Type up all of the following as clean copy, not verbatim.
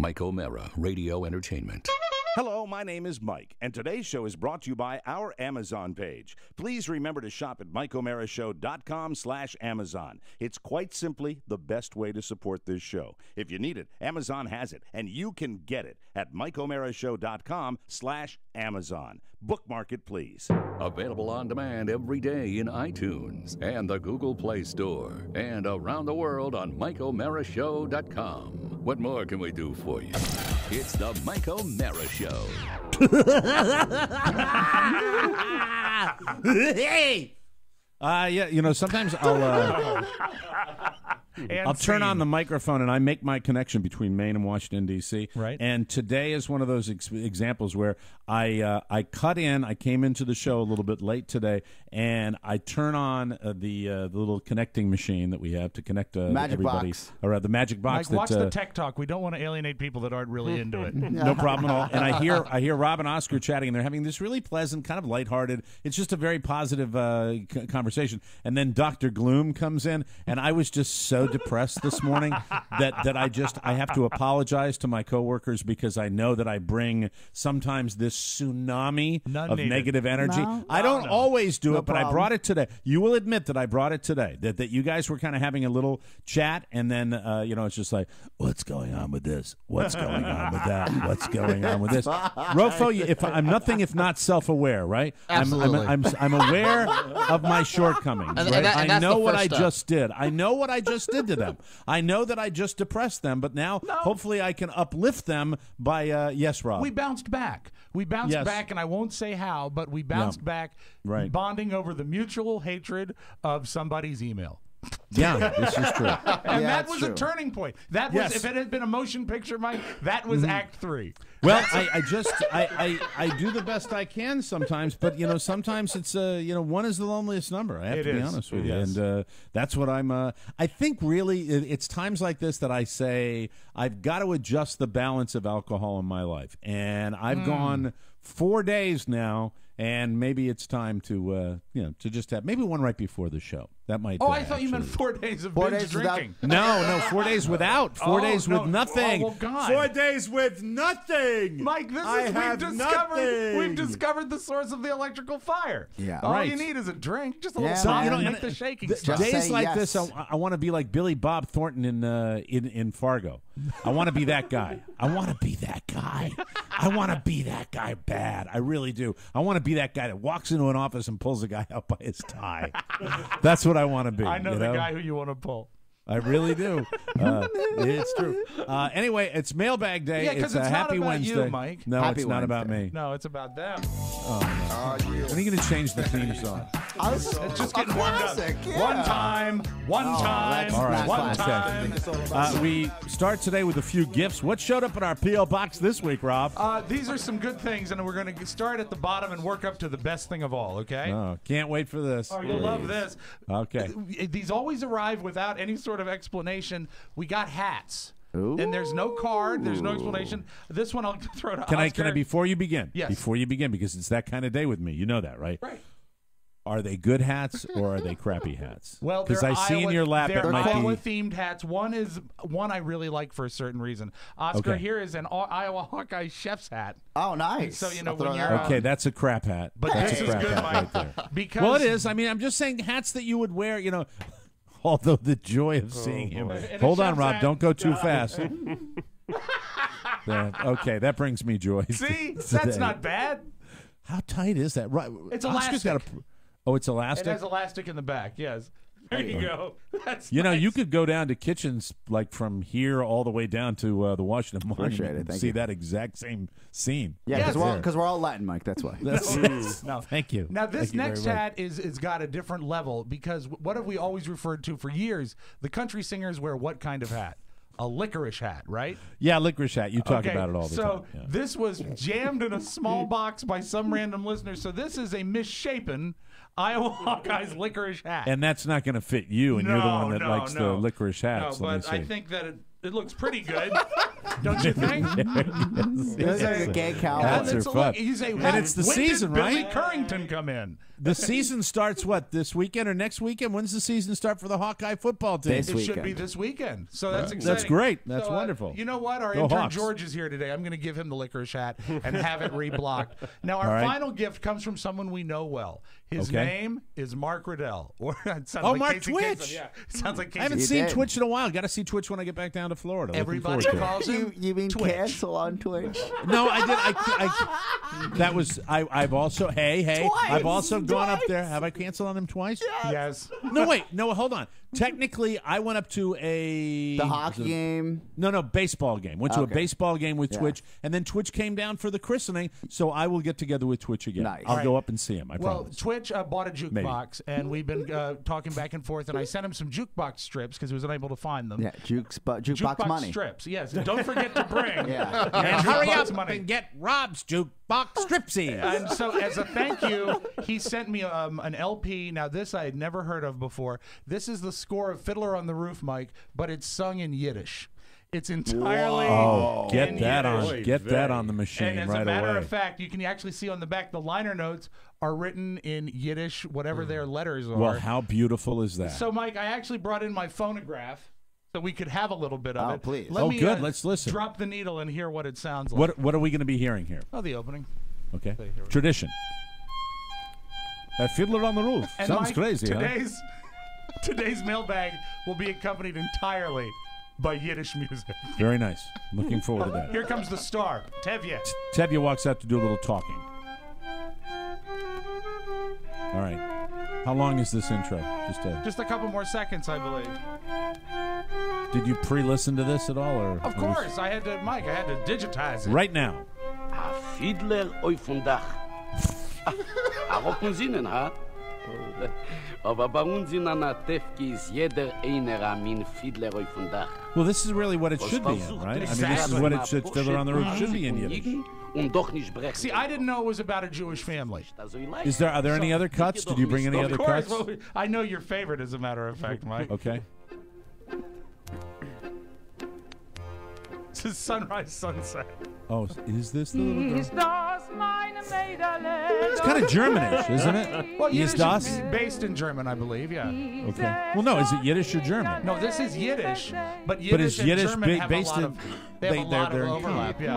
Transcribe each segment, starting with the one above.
Mike O'Mara, Radio Entertainment. Hello, my name is Mike, and today's show is brought to you by our Amazon page. Please remember to shop at MikeO'MaraShow.com/Amazon. It's quite simply the best way to support this show. If you need it, Amazon has it, and you can get it at MikeO'MaraShow.com/Amazon. Bookmark it, please. Available on demand every day in iTunes and the Google Play Store, and around the world on MikeO'MaraShow.com. What more can we do for you? It's the Mike O'Mara Show. Hey! Yeah, you know, sometimes I'll turn on the microphone and I make my connection between Maine and Washington, D.C. Right. And today is one of those examples where I cut in. I came into the show a little bit late today, and I turn on the little connecting machine that we have to connect everybody. Box. Or the magic box. Mike, watch the tech talk. We don't want to alienate people that aren't really into it. No problem at all. And I hear Rob and Oscar chatting, and they're having this really pleasant, kind of lighthearted. It's just a very positive conversation. And then Dr. Gloom comes in, and I was just so depressed this morning that I have to apologize to my coworkers because I know that I bring sometimes this tsunami of negative energy. No. I don't always do No it, but I problem. brought it today. You will admit that I brought it today. That you guys were kind of having a little chat, and then it's just like, what's going on with this? What's going on with that? What's going on with this? Rofo, I'm nothing if not self-aware, right? Absolutely. I'm aware of my shortcomings. And Right? that's I know the what first I step. just did. I know what I just did to them. I know that I just depressed them, but now hopefully I can uplift them by yes, Rob. We bounced back. We bounced Yes. back, and I won't say how, but we bounced back, Right. bonding over the mutual hatred of somebody's email. Yeah, this is true. And Yeah, that it's was true. a turning point. That was, Yes. if it had been a motion picture, Mike, that was Act 3. Well, I do the best I can sometimes, but sometimes it's one is the loneliest number. I have It to be is. honest with Yes. you, and that's what I'm. I think really it's times like this that I say I've got to adjust the balance of alcohol in my life, and I've gone 4 days now. And maybe it's time to to just have maybe one right before the show. That might. Oh, I thought you meant actually- 4 days of 4 binge days without- drinking. No, 4 days without. 4 days no. with nothing. Oh, well, God. 4 days with nothing. Mike, have nothing. we've discovered the source of the electrical fire. Yeah. All Right. you need is a drink, just a Yeah, little So, salt you to know, make and the shaking Just stop. say days like yes. this, I want to be like Billy Bob Thornton in Fargo. I want to be that guy. I want to be that guy. I want to be that guy bad. I really do. I want to be that guy that walks into an office and pulls a guy out by his tie. That's what I want to be. I know you the guy who you want to pull. I really do. It's true. Anyway, it's Mailbag Day. Yeah, 'cause a it's not happy about Wednesday. you, Mike. No, Happy it's not about Wednesday. me. No, it's about them. When are you going to change the theme song? It's just getting warmed up. classic, yeah. One time, that's All right, one classic. time. We start today with a few gifts. What showed up in our P.O. box this week, Rob? These are some good things, and we're going to start at the bottom and work up to the best thing of all, okay? Oh, can't wait for this. Oh, you'll love this. Okay. These always arrive without any sort of explanation. We got hats. Ooh. And there's no card. There's no explanation. This one I'll throw to Can I Oscar. before you begin? Yes. Before you begin, because it's that kind of day with me. You know that, right? Right. Are they good hats or are they crappy hats? Well, because they're I see in your lap they're it might Iowa be. themed hats. One I really like for a certain reason. Oscar, Okay. here is an Iowa Hawkeye chef's hat. Oh, nice. So, you know, I'll throw when that you're on. Okay, that's a crap hat. But that's this a is crap good, hat Mike. right there. Because Well, it is. I mean, I'm just saying hats that you would wear. Although the joy of seeing him. And a Hold on, chef's Rob. hat. Don't go too fast. Okay, that brings me joy. See, that's today. not bad. How tight is that? Right, It's Oscar's got elastic. it's It elastic. has elastic in the back. Yes. There you go. That's You know, nice. you could go down to kitchens like from here all the way down to the Washington Appreciate Monument it. and Thank see you. that exact same scene. Yeah, Yes. because we're all Latin, Mike. That's why. No. Thank you. Now, this Thank you next very much. hat is got a different level because what have we always referred to for years? The country singers wear what kind of hat? A licorice hat, right? Yeah, licorice hat. You talk Okay, about it all the so time. Yeah. this was jammed in a small box by some random listener. So this is a misshapen Iowa Hawkeyes licorice hat. And that's not going to fit you, and you're the one that likes the licorice hats. No, Let me but I see. think that it looks pretty good. don't you think? Those are the gay cowboys. That's fun. You say, And it's the when season, did Billy right? Currington come in? The season starts, what, this weekend or next weekend? When's the season start for the Hawkeye football team? This It should weekend. be this weekend. So that's exciting. That's great. That's So, wonderful. You know what? Our Go intern Hawks. George is here today. I'm going to give him the licorice hat and have it reblocked. Now, our All right. final gift comes from someone we know well. His Okay. name is Mark Riddell. Or it sounds Oh, like Mark Casey Twitch. Kasem. Yeah, it sounds like Casey. I haven't You seen did. Twitch in a while. Got to see Twitch when I get back down to Florida. Looking Everybody forward to it. calls him You mean Twitch. cancel on Twitch? No, I did. That was. I've also. Hey. Twice. I've also gone up Twice. there. Have I canceled on them twice? Yes. No, wait. No, hold on. Technically, I went up to The hockey game. No, baseball game. Went to a Okay. baseball game with Yeah. Twitch, and then Twitch came down for the christening. So I will get together with Twitch again. Nice. I'll Right. go up and see him. I Well, promise. Twitch bought a jukebox, and we've been talking back and forth, and I sent him some jukebox strips because he was unable to find them. Yeah, jukebox money. strips, yes. And don't forget to bring Yeah. And hurry jukebox up money. and get Rob's jukebox stripsies. And so, as a thank you, he sent me an LP. Now, this I had never heard of before. This is the score of Fiddler on the Roof, Mike, but it's sung in Yiddish. It's entirely Oh, get in that Yiddish. on! Get that on the machine And as right a matter away. of fact, you can actually see on the back the liner notes are written in Yiddish, whatever their letters are. Well, how beautiful is that? So, Mike, I actually brought in my phonograph so we could have a little bit of Oh, it. please. Let Oh, me, good. Let's listen. Drop the needle and hear what it sounds like. What are we going to be hearing here? Oh, the opening. Okay, here we go. tradition. A Fiddler on the Roof. And Sounds Mike, crazy, huh? Today's mailbag will be accompanied entirely by Yiddish music. Very nice. Looking forward to that. Here comes the star, Tevye. Tevye walks out to do a little talking. All right. How long is this intro? Just a couple more seconds, I believe. Did you pre-listen to this at all, or Of course, I had to digitize it. right now? A Fiedler auf dem Dach. Auch von Sinnen, ha? Aber bei uns in einer Tefke ist jeder einer ein Fiedler auf dem Dach. Well, this is really what it should be in, right? I mean, this is what it should. Fiddler on the Roof should be in Yiddish. Und doch nicht brechen. See, I didn't know it was about a Jewish family. Also, ich like- Are there any other cuts? Did you bring any Of other course, cuts? well, I know your favorite, as a matter of fact, Mike. Okay. This is Sunrise Sunset. Oh, is this the little girl? Ist das meine Mädele? It's kind of Germanish, isn't it? Well, Is Yiddish das? is based in German, I believe, yeah. Okay. Well, no, is it Yiddish or German? No, this is Yiddish, but But Yiddish is and Yiddish German have based a lot in? of, they have a lot they're of overlap, yeah.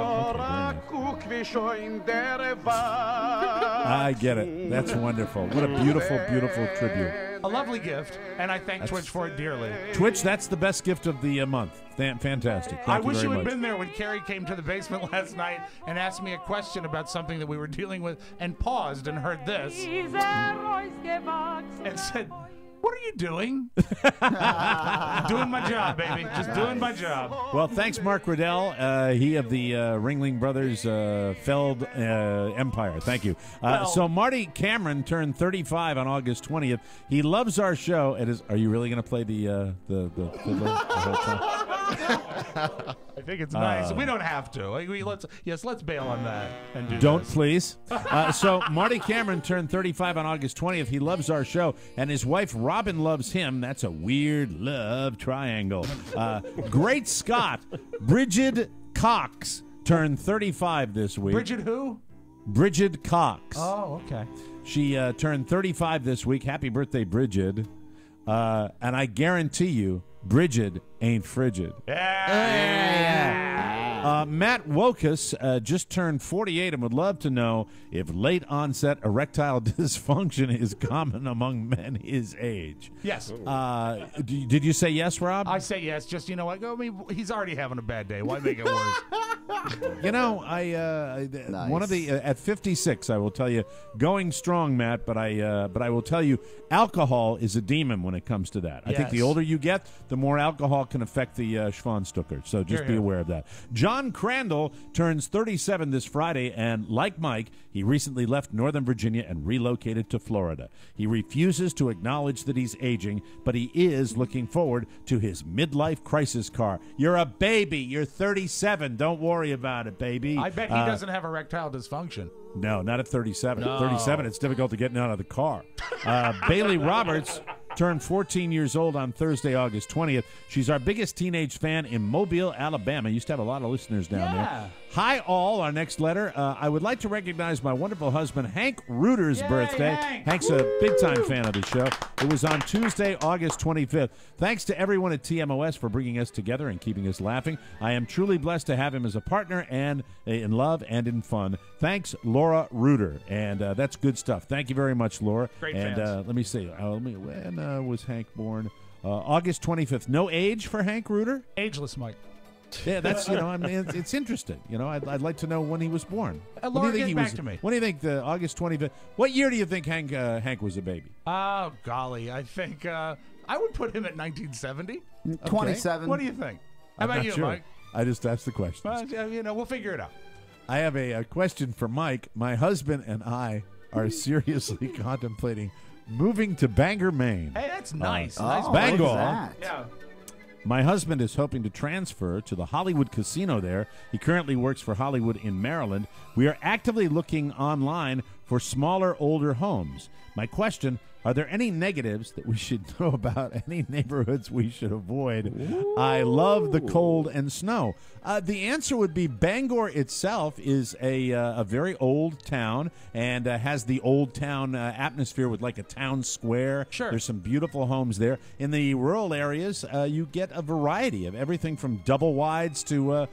I get it. That's wonderful. What a beautiful, beautiful tribute. A lovely gift, and I thank Twitch for it dearly. Twitch, that's the best gift of the month. Fantastic. Thank I you wish very you had much. been there when Carrie came to the basement last night and asked me a question about something that we were dealing with and paused and heard this Dieser Reusgewachs. and said, "What are you doing?" Doing my job, baby. Just doing my job. Well, thanks, Mark Riddell. He of the Ringling Brothers Feld Empire. Thank you. So Marty Cameron turned 35 on August 20th. He loves our show. Are you really going to play the fiddler the whole time? I think it's nice. We don't have to. Let's bail on that and do Don't this. please. So Marty Cameron turned 35 on August 20th. He loves our show, and his wife Robin loves him. That's a weird love triangle. Great Scott, Bridget Cox turned 35 this week. Bridget who? Bridget Cox. Oh, okay. She turned 35 this week. Happy birthday, Bridget. And I guarantee you, Bridget ain't frigid. Matt Wokus just turned 48 and would love to know if late onset erectile dysfunction is common among men his age. Yes. Did you say yes, Rob? I say yes. Just, he's already having a bad day. Why make it worse? You know, one of the at 56, I will tell you, going strong, Matt. But I will tell you, alcohol is a demon when it comes to that. I think the Yes. older you get, the more alcohol can affect the Schwanstucker. So just be aware of that. John Crandall turns 37 this Friday, and like Mike, he recently left Northern Virginia and relocated to Florida. He refuses to acknowledge that he's aging, but he is looking forward to his midlife crisis car. You're a baby. You're 37. Don't worry about it, baby. I bet he doesn't have erectile dysfunction. No, not at 37. No. 37, it's difficult to get out of the car. Bailey Roberts turned 14 years old on Thursday, August 20th. She's our biggest teenage fan in Mobile, Alabama. Used to have a lot of listeners down there. Hi, all. Our next letter. I would like to recognize my wonderful husband, Hank Reuter's birthday. Hank's a big-time fan of the show. It was on Tuesday, August 25th. Thanks to everyone at TMOS for bringing us together and keeping us laughing. I am truly blessed to have him as a partner and in love and in fun. Thanks, Laura Reuter. And that's good stuff. Thank you very much, Laura. Great and fans. let me see. When was Hank born? August 25th. No age for Hank Reuter? Ageless, Mike. Yeah, that's, I mean, it's interesting. I'd like to know when he was born. Laura, get back to me. When do you think the August 25th? What year do you think Hank was a baby? Oh, golly. I think I would put him at 1970. 27. What do you think? How I'm about not you, sure. Mike? I just asked the question. Well, we'll figure it out. I have a question for Mike. My husband and I are seriously contemplating moving to Bangor, Maine. Hey, that's nice. Oh, Nice look Bangor. at that. Yeah. My husband is hoping to transfer to the Hollywood Casino there. He currently works for Hollywood in Maryland. We are actively looking online for smaller, older homes. My question, are there any negatives that we should know about, any neighborhoods we should avoid? I love the cold and snow. The answer would be Bangor itself is a very old town and has the old town atmosphere with like a town square. Sure. There's some beautiful homes there. In the rural areas, you get a variety of everything from double wides to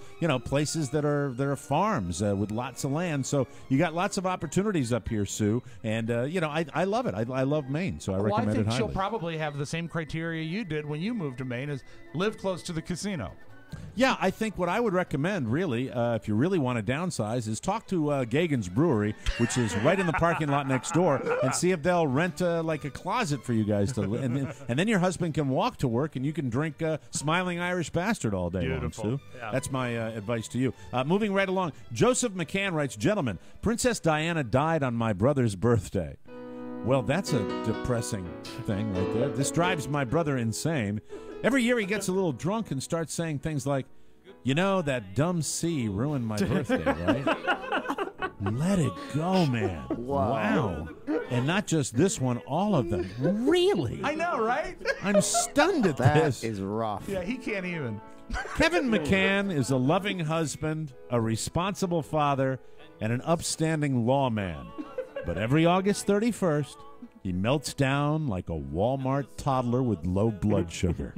places that are farms with lots of land. So you got lots of opportunities up here, Sue. And I love it. I love Maine, so I recommend I it think highly. she'll probably have the same criteria you did when you moved to Maine, is live close to the casino. Yeah, I think what I would recommend, really, if you really want to downsize, is talk to Gagan's Brewery, which is right in the parking lot next door, and see if they'll rent like a closet for you guys to live. And then your husband can walk to work, and you can drink Smiling Irish Bastard all day Beautiful. long, Sue. Yeah. That's my advice to you. Moving right along, Joseph McCann writes, Gentlemen, Princess Diana died on my brother's birthday. Well, that's a depressing thing right there. This drives my brother insane. Every year he gets a little drunk and starts saying things like, that dumb C ruined my birthday, right? Let it go, man. Wow. And not just this one, all of them. Really? I know, right? I'm stunned at That this. is rough. Yeah, he can't even. Kevin McCann is a loving husband, a responsible father, and an upstanding lawman. But every August 31st, he melts down like a Walmart toddler with low blood sugar.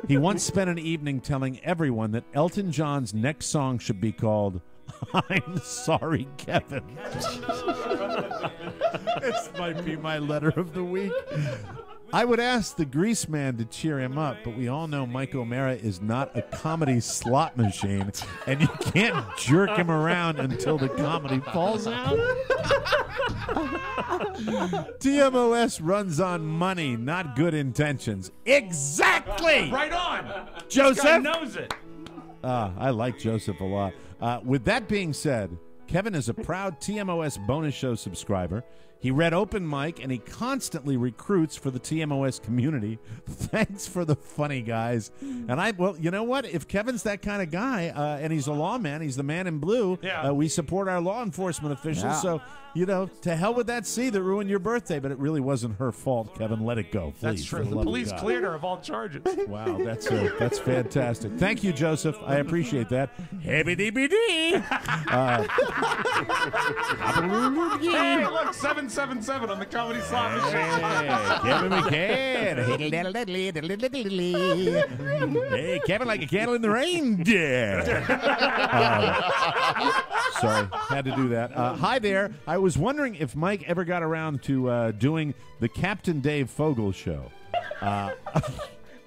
He once spent an evening telling everyone that Elton John's next song should be called I'm Sorry, Kevin. This might be my letter of the week. I would ask the Grease Man to cheer him up, but we all know Mike O'Mara is not a comedy slot machine, and you can't jerk him around until the comedy falls out. TMOS runs on money, not good intentions. Exactly! Right on. Joseph? This guy knows it. I like Joseph a lot. With that being said, Kevin is a proud TMOS bonus show subscriber. He read Open Mic, and he constantly recruits for the TMOS community. Thanks for the funny guys. And well, you know what? If Kevin's that kind of guy, and he's a lawman, he's the man in blue, we support our law enforcement officials. Yeah. So, to hell with that C that ruined your birthday, but it really wasn't her fault, Kevin. Let it go, please. That's for true. The love of police God. cleared her of all charges. Wow, that's fantastic. Thank you, Joseph. I appreciate that. Heavy DBD. Hey, look, 777 on the comedy slot machine. Kevin McCann. Hey, Kevin, like a candle in the rain. Sorry, had to do that. Hi there. I was wondering if Mike ever got around to doing the Captain Dave Fogel show.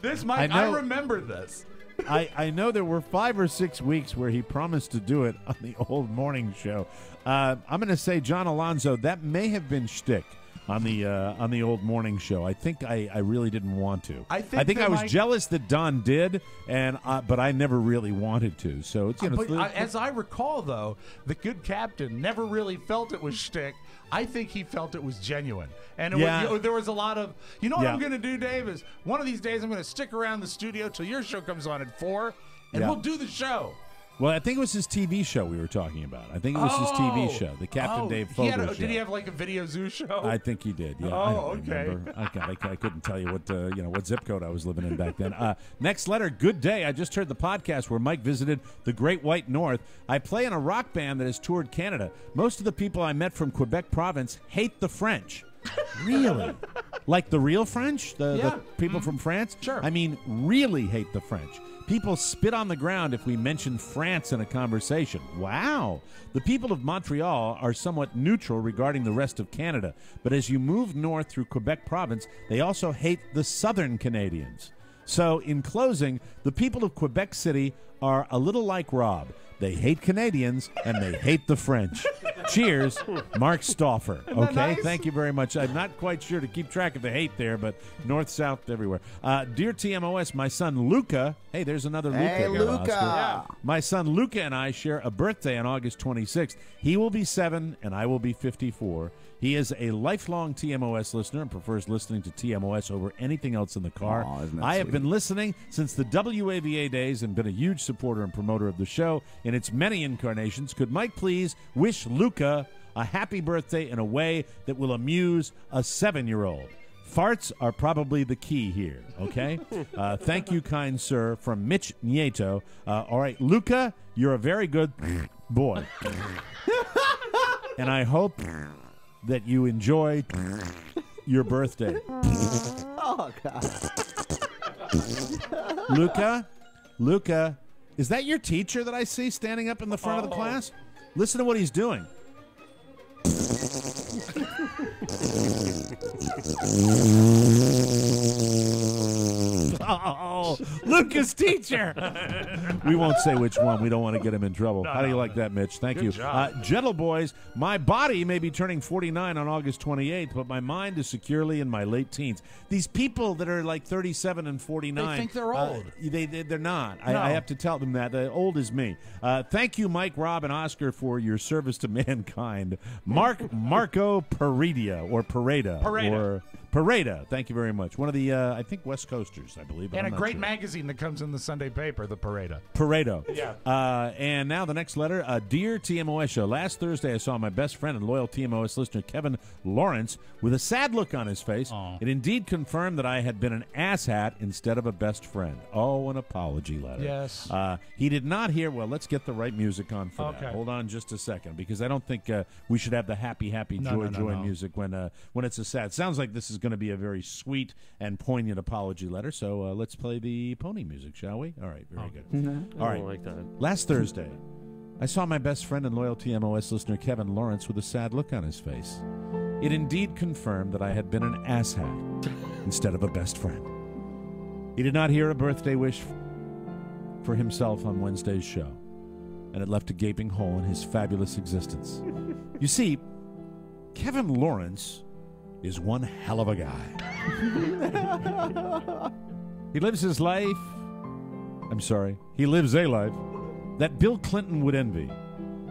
This, Mike, I remember this. I know there were 5 or 6 weeks where he promised to do it on the old morning show. I'm going to say, John Alonzo, that may have been shtick on the old morning show. I think I really didn't want to. I think I was jealous that Don did, but I never really wanted to. So it's as I recall, though, the good captain never really felt it was shtick. I think he felt it was genuine. And there was a lot of, what I'm going to do, Dave, is one of these days I'm going to stick around the studio till your show comes on at 4, and we'll do the show. Well, I think it was his TV show we were talking about. I think it was his TV show, the Captain Dave Fogle show. Did he have like a Video Zoo show? I think he did. Yeah. I don't remember. I couldn't tell you what zip code I was living in back then. Next letter. Good day. I just heard the podcast where Mike visited the Great White North. I play in a rock band that has toured Canada. Most of the people I met from Quebec province hate the French. Really? Like the real French? The people from France? Sure. I mean, really hate the French. People spit on the ground if we mention France in a conversation. Wow. The people of Montreal are somewhat neutral regarding the rest of Canada, but as you move north through Quebec province, they also hate the southern Canadians. So, in closing, the people of Quebec City are a little like Rob. They hate Canadians, and they hate the French. Cheers, Mark Stauffer. Okay, nice? Thank you very much. I'm not quite sure to keep track of the hate there, but north, south, everywhere. Dear TMOS, my son Luca. Hey, there's another Luca. Hey, here, Luca. Yeah. My son Luca and I share a birthday on August 26th. He will be 7, and I will be 54. He is a lifelong TMOS listener and prefers listening to TMOS over anything else in the car. Aw, isn't that I have sweet? been listening since the WAVA days and been a huge supporter and promoter of the show in its many incarnations. Could Mike please wish Luca a happy birthday in a way that will amuse a 7-year-old? Farts are probably the key here, okay? Thank you, kind sir, from Mitch Nieto. All right, Luca, you're a very good boy. And I hope that you enjoy your birthday. Oh, God. Luca, is that your teacher that I see standing up in the front of the class? Listen to what he's doing. Oh, Luca's teacher. We won't say which one. We don't want to get him in trouble. How do you like that, Mitch? Thank you. Gentle boys, my body may be turning 49 on August 28th, but my mind is securely in my late teens. These people that are like 37 and 49. They think they're old. They're not. No. I have to tell them that. Old is me. Thank you, Mike, Rob, and Oscar, for your service to mankind. Marco Pareda or Pareda. Pareda. Pareda. Thank you very much. One of the, I think, West Coasters, I believe. And I'm a not great sure. magazine that comes in the Sunday paper, the Pareda. Pareto. Yeah. And now the next letter. Dear TMOS show, last Thursday I saw my best friend and loyal TMOS listener, Kevin Lawrence, with a sad look on his face. Aww. It indeed confirmed that I had been an asshat instead of a best friend. Oh, an apology letter. Yes. He did not hear. Well, let's get the right music on for Okay. that. Hold on just a second, because I don't think we should have the happy, joy No. music when it's a sad. Sounds like this is going to be a very sweet and poignant apology letter. So let's play the pony music, shall we? All right, very good. All right. like that. Last Thursday, I saw my best friend and loyal TMOS listener Kevin Lawrence with a sad look on his face. It indeed confirmed that I had been an asshat instead of a best friend. He did not hear a birthday wish for himself on Wednesday's show, and it left a gaping hole in his fabulous existence. You see, Kevin Lawrence is one hell of a guy. He lives his life. He lives a life that Bill Clinton would envy.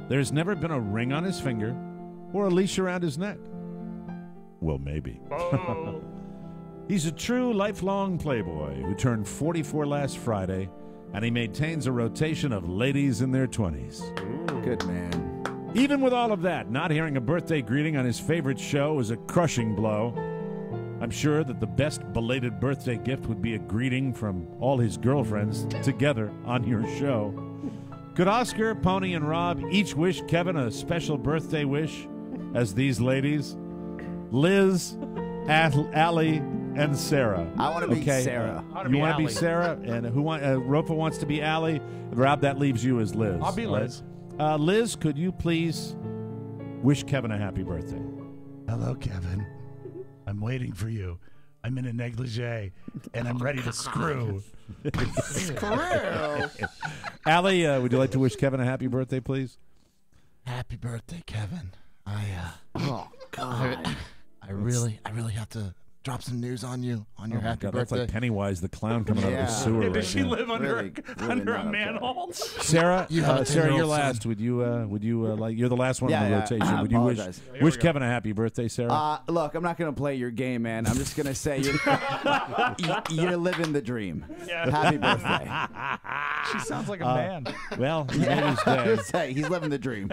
There's never been a ring on his finger or a leash around his neck. Well, maybe. He's a true lifelong playboy who turned 44 last Friday, and he maintains a rotation of ladies in their 20s. Good man. Even with all of that, not hearing a birthday greeting on his favorite show is a crushing blow. I'm sure that the best belated birthday gift would be a greeting from all his girlfriends together on your show. Could Oscar, Pony, and Rob each wish Kevin a special birthday wish as these ladies? Liz, Allie, and Sarah. I want to be Sarah. You want to be Sarah? And Ropa wants to be Allie. Rob, that leaves you as Liz. I'll be Liz. Liz, could you please wish Kevin a happy birthday? Hello, Kevin. I'm waiting for you. I'm in a negligee, and I'm ready to screw. Allie, would you like to wish Kevin a happy birthday, please? Happy birthday, Kevin. Oh, God. I really have to drop some news on you on your happy God, birthday. that's like Pennywise the clown coming out of the Yeah. sewer. Yeah, right does she now. live under Really under a not okay. manhole? Sarah, You have a Sarah, 10-year-old you're son. last. Would you like? You're the last one Yeah, in the yeah, rotation. I Would you apologize. wish Kevin a happy birthday, Sarah? Look, I'm not going to play your game, man. I'm just going to say you're living the dream. Happy birthday. She sounds like a man. Well, he made his day. Hey, he's living the dream.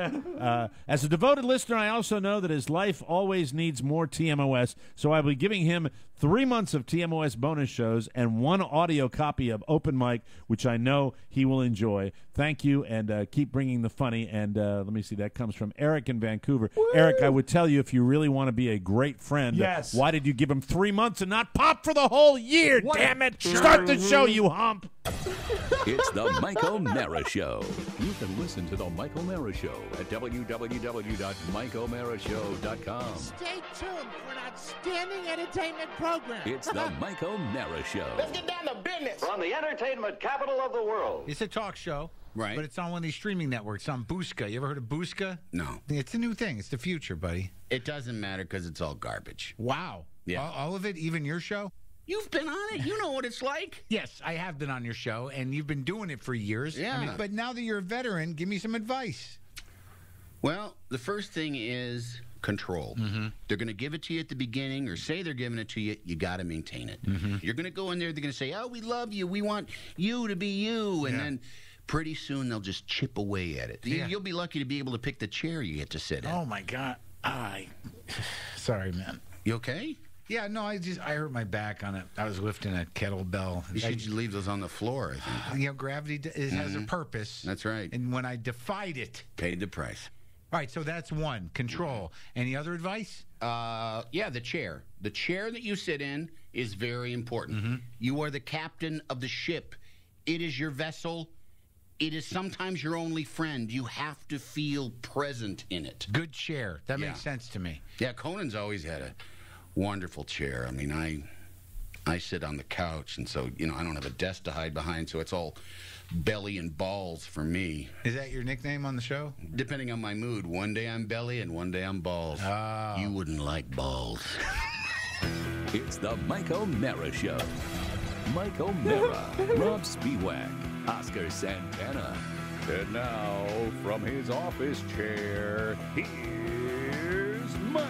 As a devoted listener, I also know that his life always needs more TMOS, so I'll be giving him 3 months of TMOS bonus shows and 1 audio copy of Open Mic, which I know he will enjoy. Thank you, and keep bringing the funny. And let me see, that comes from Eric in Vancouver. Woo! Eric, I would tell you, if you really want to be a great friend, Yes. why did you give him 3 months and not pop for the whole year? Damn it! Start the show, you hump! It's the Mike O'Mara Show. You can listen to the Mike O'Mara Show at www.mikeomarashow.com. Stay tuned for an outstanding entertainment program. It's the Mike O'Mara Show. Let's get down to business. From the entertainment capital of the world. It's a talk show. Right. But it's on one of these streaming networks. On Booska. You ever heard of Booska? No. It's a new thing. It's the future, buddy. It doesn't matter because it's all garbage. Wow. Yeah. All of it? Even your show? You've been on it. You know what it's like. Yes, I have been on your show, and you've been doing it for years. Yeah. But now that you're a veteran, give me some advice. Well, the first thing is control. Mm-hmm. They're going to give it to you at the beginning or say they're giving it to you. You got to maintain it. Mm-hmm. You're going to go in there. They're going to say, oh, we love you. We want you to be you. And then pretty soon they'll just chip away at it. Yeah. You'll be lucky to be able to pick the chair you get to sit in. Oh, my God. Sorry, man. You okay? Yeah, no, I hurt my back on it. I was lifting a kettlebell. You should leave those on the floor, I think. You know, gravity has a purpose. That's right. And when I defied it. Paid the price. All right, so that's one. Control. Any other advice? Yeah, the chair. The chair that you sit in is very important. You are the captain of the ship. It is your vessel. It is sometimes your only friend. You have to feel present in it. Good chair. That makes sense to me. Yeah, Conan's always had a wonderful chair. I mean, I sit on the couch, and so, you know, I don't have a desk to hide behind, so it's all belly and balls for me. Is that your nickname on the show? Depending on my mood. One day I'm belly and one day I'm balls. Oh. You wouldn't like balls. It's the Mike O'Mara Show. Mike O'Mara, Rob Spiewak, Oscar Santana. And now, from his office chair, here's Mike.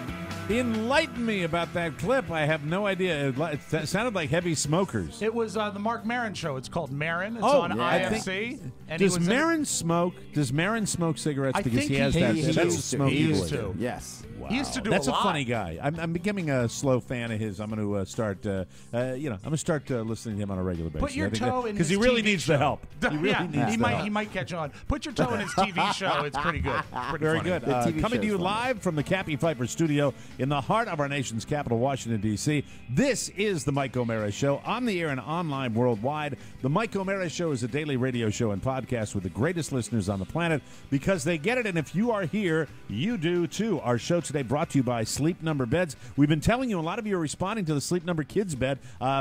Enlighten me about that clip. I have no idea. It sounded like Heavy Smokers. It was the Mark Maron show. It's called Maron. It's Oh, on yeah. I IFC. And he Does was in- Maron smoke? Does Maron smoke cigarettes? I Because think he has that. he That's a used to. smoky He used voice. to. Yes. Wow. He used to do That's a a lot. funny guy. I'm becoming a slow fan of his. I'm going to start. I'm going to start listening to him on a regular basis. Put your toe in because his he really TV needs show. the help. He really yeah, needs he the might help. he might catch on. Put your toe in his TV show. It's pretty good. Pretty Very funny. good. The TV Coming to show's you funny. live from the Cappy Pfeiffer studio in the heart of our nation's capital, Washington, D.C. This is the Mike O'Mara Show, on the air and online worldwide. The Mike O'Mara Show is a daily radio show and podcast with the greatest listeners on the planet because they get it, and if you are here, you do too. Our show today brought to you by Sleep Number Beds. We've been telling you, a lot of you are responding to the Sleep Number Kids bed.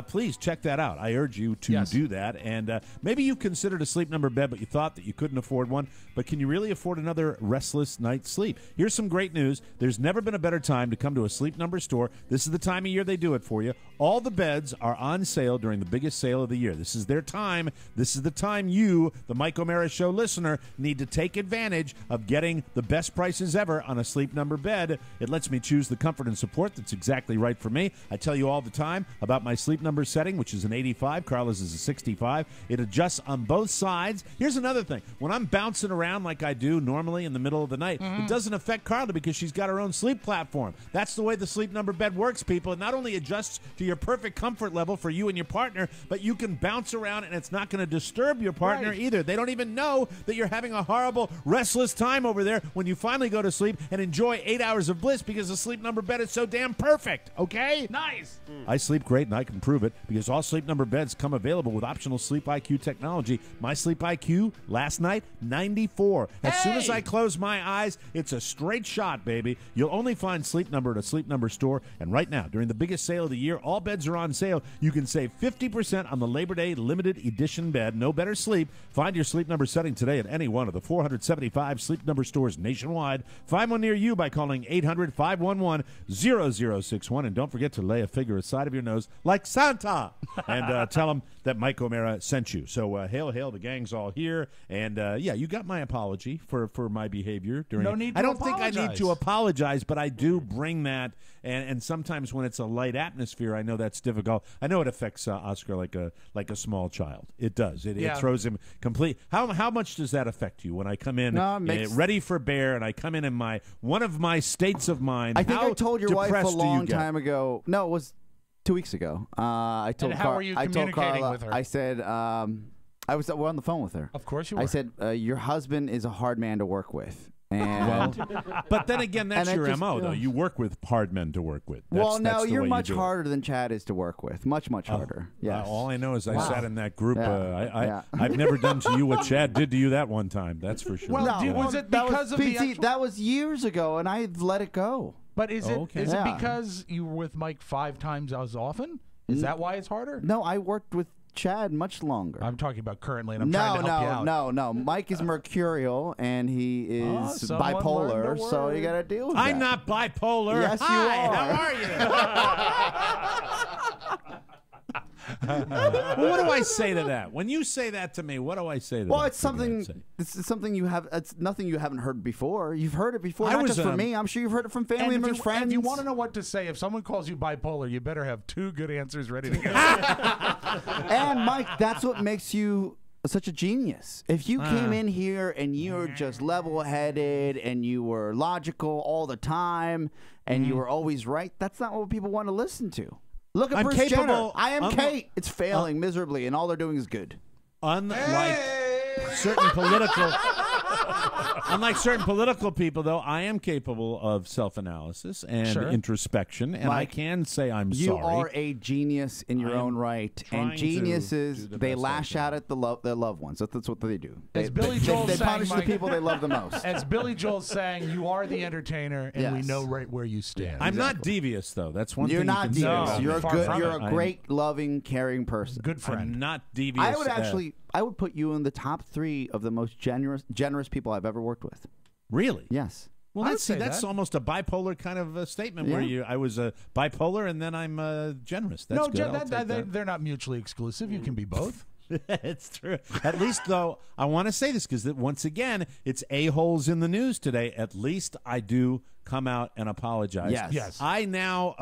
Please check that out. I urge you to do that. And maybe you considered a Sleep Number bed, but you thought that you couldn't afford one. But can you really afford another restless night's sleep? Here's some great news. There's never been a better time to come to a Sleep Number store. This is the time of year they do it for you. All the beds are on sale during the biggest sale of the year. This is their time. This is the time you, the Mike O'Mara Show listener, need to take advantage of getting the best prices ever on a Sleep Number bed. It lets me choose the comfort and support that's exactly right for me. I tell you all the time about my Sleep Number setting, which is an 85. Carla's is a 65. It adjusts on both sides. Here's another thing. When I'm bouncing around like I do normally in the middle of the night, it doesn't affect Carla because she's got her own sleep platform. That's the way the Sleep Number bed works, people. It not only adjusts to your perfect comfort level for you and your partner, but you can bounce around and it's not going to disturb your partner either. They don't even know that you're having a horrible, restless time over there when you finally go to sleep and enjoy 8 hours of bliss because the Sleep Number bed is so damn perfect, okay? Nice. I sleep great, and I can prove it because all Sleep Number beds come available with optional Sleep IQ technology. My Sleep IQ last night, 94. As soon as I close my eyes, it's a straight shot, baby. You'll only find Sleep Number Number at a Sleep Number store. And right now, during the biggest sale of the year, all beds are on sale. You can save 50% on the Labor Day limited edition bed. No better sleep. Find your Sleep Number setting today at any one of the 475 Sleep Number stores nationwide. Find one near you by calling 800-511-0061. And don't forget to lay a figure aside of your nose like Santa. And tell them that Mike O'Mara sent you. So hail, hail, the gang's all here. And, yeah, you got my apology for my behavior. No need to I don't think I apologize. need to apologize, but I do bring that. And sometimes when it's a light atmosphere, I know that's difficult. I know it affects Oscar like a small child. It does. It throws him complete. How much does that affect you when I come in ready for bear and I come in one of my states of mind? I think I told your wife a long time time ago. No, it was 2 weeks ago. I told how were you communicating with her? I said we're on the phone with her. Of course you were. I said your husband is a hard man to work with. And but then again, that's your MO, though. You work with hard men to work with. That's you're much harder than Chad is to work with. Much harder. Yes. All I know is I sat in that group. I've never done to you what Chad did to you that one time. That's for sure. Well, was it because of the actual... That was years ago, and I let it go. But is it because you were with Mike 5 times as often? Is that why it's harder? No, I worked with Chad much longer. I'm talking about currently, and I'm trying to help you out. No. Mike is mercurial, and he is bipolar, so you got to deal with that. I'm not bipolar. Yes, Hi, you are. How are you? Well, what do I say to that? When you say that to me, what do I say to that? Well, it's something. It's something you have. It's nothing you haven't heard before. You've heard it before, not just from me. I'm sure you've heard it from family members, friends. If you want to know what to say, if someone calls you bipolar, you better have 2 good answers ready to go. And Mike, that's what makes you such a genius. If you came in here and you were just level-headed and you were logical all the time and you were always right, that's not what people want to listen to. Look at Bruce Jenner. I am Kate. It's failing miserably, and all they're doing is good. Unlike certain political... Unlike certain political people, though, I am capable of self-analysis and introspection, and Mike, I can say I'm sorry. You are a genius in your own right, and geniuses, they lash out at their loved ones. That's what they do. They punish the people they love the most. As Billy Joel's saying, you are the entertainer, and we know right where you stand. I'm not devious, though. That's one thing you can say. You're No, not devious. You're a great, loving, caring person. Good friend. I'm not devious. I would put you in the top 3 of the most generous people I've ever worked with. Really? Yes. Well, that's almost a bipolar kind of a statement where I was bipolar and then I'm generous. That's good. They're not mutually exclusive. You can be both. It's true. At least, though, I want to say this because, once again, it's a-holes in the news today. At least I do come out and apologize. Yes. I now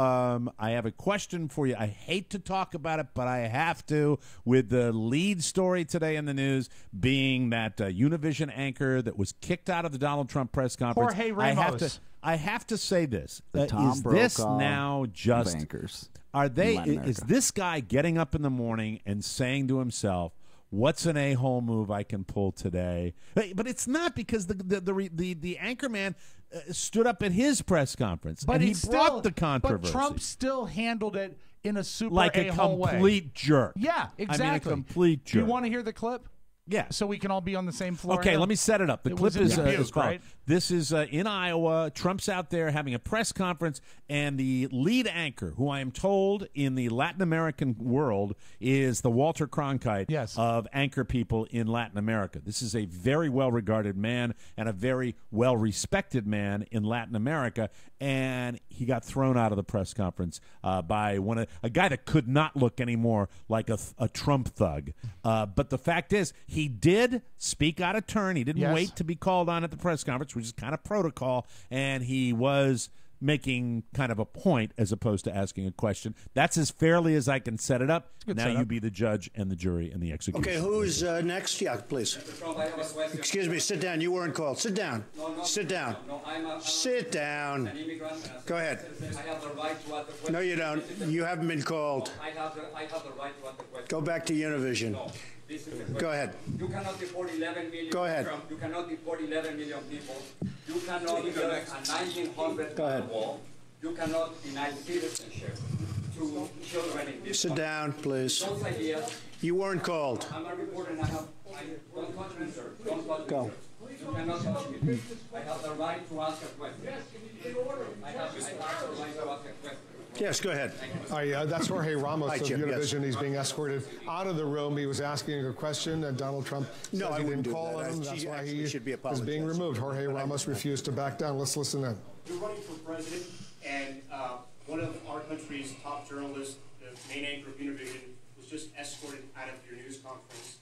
I have a question for you. I hate to talk about it, but I have to, with the lead story today in the news being that Univision anchor that was kicked out of the Donald Trump press conference. Jorge Ramos. I have to say this. Tom Is this Brokaw now just... bankers. Are they? Is this guy getting up in the morning and saying to himself, "What's an a-hole move I can pull today?" But it's not, because the anchorman stood up at his press conference, but and he brought the controversy. But Trump still handled it in a super like a complete jerk. Yeah, exactly. I mean, a complete jerk. Do you want to hear the clip? Yeah. So we can all be on the same floor. Okay, let me set it up. The clip is Dubuque, followed. right? This is in Iowa. Trump's out there having a press conference, and the lead anchor, who I am told in the Latin American world is the Walter Cronkite of anchor people in Latin America. This is a very well-regarded man and a very well-respected man in Latin America, and he got thrown out of the press conference by a guy that could not look anymore like a Trump thug. But the fact is, he did speak out of turn. He didn't wait to be called on at the press conference, which is kind of protocol, and he was making kind of a point as opposed to asking a question. That's as fairly as I can set it up. Now you be the judge and the jury and the executioner. Okay, who's next? Yeah, please. Excuse me, sit down. You weren't called. Sit down. Sit down. Sit down. Go ahead. No, you don't. You haven't been called. I have the right to ask the question. Go back to Univision. Go ahead. You cannot deport 11 million. Go ahead. You cannot deport 11 million people. You cannot build a 1900 wall. You cannot deny citizenship to children in this Sit down, please. Those ideas. You weren't called. I'm a reporter and I Don't touch me, sir. Don't touch me, Go. sir. You cannot touch me. I have the right to ask a question. Yes, I have the right to ask a question. Yes, go ahead. Hi, that's Jorge Ramos Hi, of Jim, Univision. yes. He's being escorted out of the room. He was asking a question, and Donald Trump No, says I he wouldn't didn't do call that. on him. She That's why actually he should be is being apologized. removed. Jorge Ramos refused to back down. Let's listen in. You're running for president, and one of our country's top journalists, the main anchor of Univision, was just escorted out of your news conference.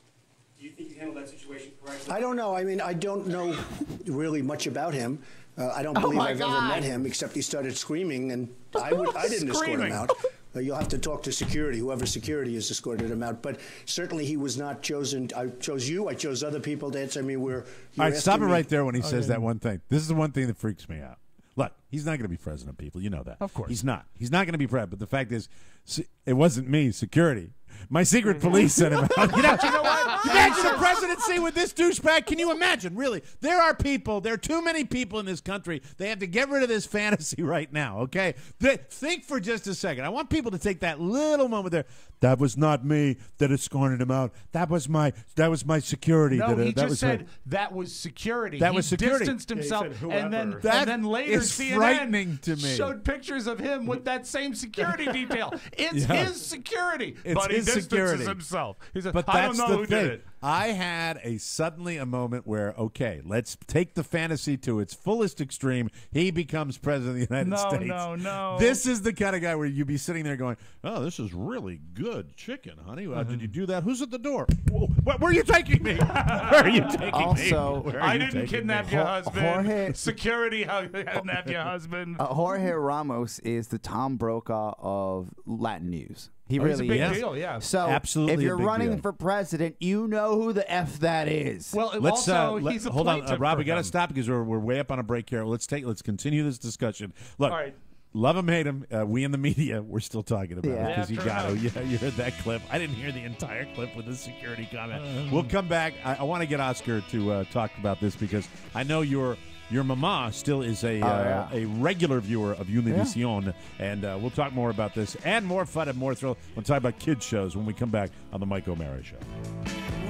Do you think you handled that situation correctly? I don't know. I mean, I don't know really much about him. I don't believe I've ever met him, except he started screaming, and I didn't escort him out. You'll have to talk to security, whoever security has escorted him out. But certainly he was not chosen. I chose you. I chose other people to answer. I mean, All right, stop it right there when he says that one thing. This is the one thing that freaks me out. Look, he's not going to be president, people. You know that. Of course. He's not. He's not going to be president. But the fact is, it wasn't me, security. My secret police sent him out. You know what? Imagine a presidency with this douchebag. Can you imagine? Really, there are too many people in this country. They have to get rid of this fantasy right now, okay? Think for just a second. I want people to take that little moment there. That was not me that escorted him out. That was my security. No, he that just was said her. that was security. That he was security. distanced himself, and then later is CNN frightening to me. showed pictures of him with that same security detail. It's Yeah. his security, It's but he his distances security. himself. He said, But "I that's don't know the who thing. did it." I had suddenly a moment where, okay, let's take the fantasy to its fullest extreme. He becomes president of the United States. No. This is the kind of guy where you'd be sitting there going, "Oh, this is really good chicken, honey. Did you do that? Who's at the door? Where are you taking me? Where are you taking me? Where are I you didn't taking kidnap me?" your husband. Jorge- Security kidnapped your husband. Jorge Ramos is the Tom Brokaw of Latin news. He Oh, really he's a big is. deal, yeah. So Absolutely if a you're big running deal. for president, you know who the F that is. Well, Let's he's a hold on, plaintiff Rob. for We got to him. stop because we're way up on a break here. Let's continue this discussion. Look, All right. love him, hate him. We in the media, we're still talking about it Yeah. because you Yeah, got to. fair Yeah, you heard that clip. I didn't hear the entire clip with the security comment. We'll come back. I want to get Oscar to talk about this because I know your mama still is a regular viewer of Univision, and we'll talk more about this and more fun and more thrill. We'll talk about kids shows when we come back on the Mike O'Mara Show.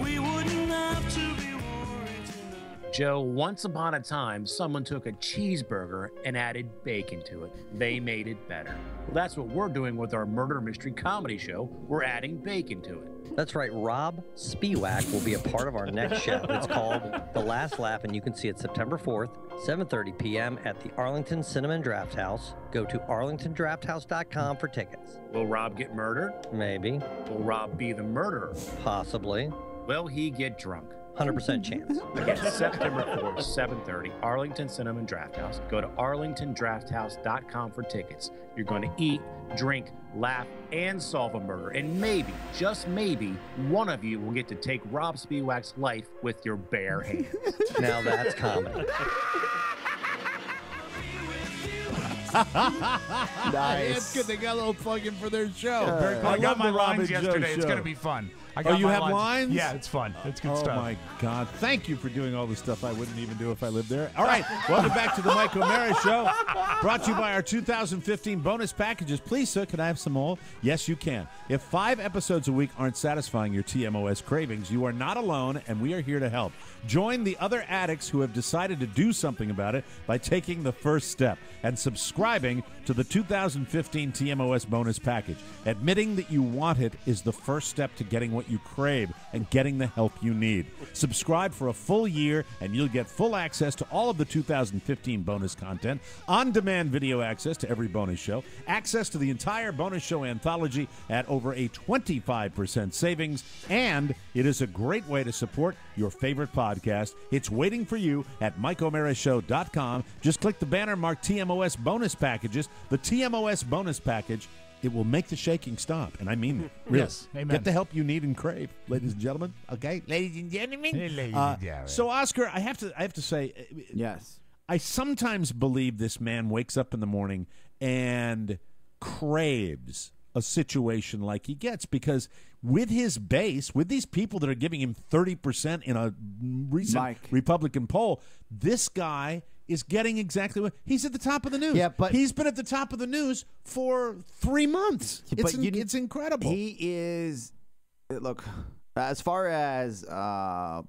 We wouldn't have to be worried tonight. Joe, once upon a time, someone took a cheeseburger and added bacon to it. They made it better. Well, that's what we're doing with our murder mystery comedy show. We're adding bacon to it. That's right. Rob Spiewak will be a part of our next show. It's called The Last Laugh, and you can see it September 4th, 7:30 p.m. at the Arlington Cinema and Draft House. Go to arlingtondrafthouse.com for tickets. Will Rob get murdered? Maybe. Will Rob be the murderer? Possibly. Will he get drunk? 100% chance. Again, September 4th, 7:30, Arlington Cinema and Draft House. Go to arlingtondrafthouse.com for tickets. You're going to eat, drink, laugh, and solve a murder. And maybe, just maybe, one of you will get to take Rob Spiewak's life with your bare hands. Now that's comedy. Nice. It's good. They got a little plug in for their show. I got my the Rob lines and Joe yesterday. It's show. going to be fun. I Oh, got you my have lines? Yeah, it's fun. It's good stuff. Oh, my God. Thank you for doing all the stuff I wouldn't even do if I lived there. All right. Welcome back to the Mike O'Mara Show. Brought to you by our 2015 bonus packages. Please, sir, can I have some more? Yes, you can. If 5 episodes a week aren't satisfying your TMOS cravings, you are not alone, and we are here to help. Join the other addicts who have decided to do something about it by taking the first step and subscribing to the 2015 TMOS bonus package. Admitting that you want it is the first step to getting what you crave and getting the help you need. Subscribe for a full year, and you'll get full access to all of the 2015 bonus content, on-demand video access to every bonus show, access to the entire bonus show anthology at over a 25% savings, and it is a great way to support your favorite podcast. It's waiting for you at MikeO'MaraShow.com. Just click the banner marked TMOS bonus packages. The TMOS bonus package, it will make the shaking stop, and I mean it. Really. Yes, amen. Get the help you need and crave, ladies and gentlemen. Okay, ladies and gentlemen. So, Oscar, I have to say, yes, I sometimes believe this man wakes up in the morning and craves a situation like he gets, because with his base, with these people that are giving him 30% in a recent Republican poll, this guy is getting exactly what he's at the top of the news. Yeah, but he's been at the top of the news for 3 months. But It's incredible. He is. Look, As far as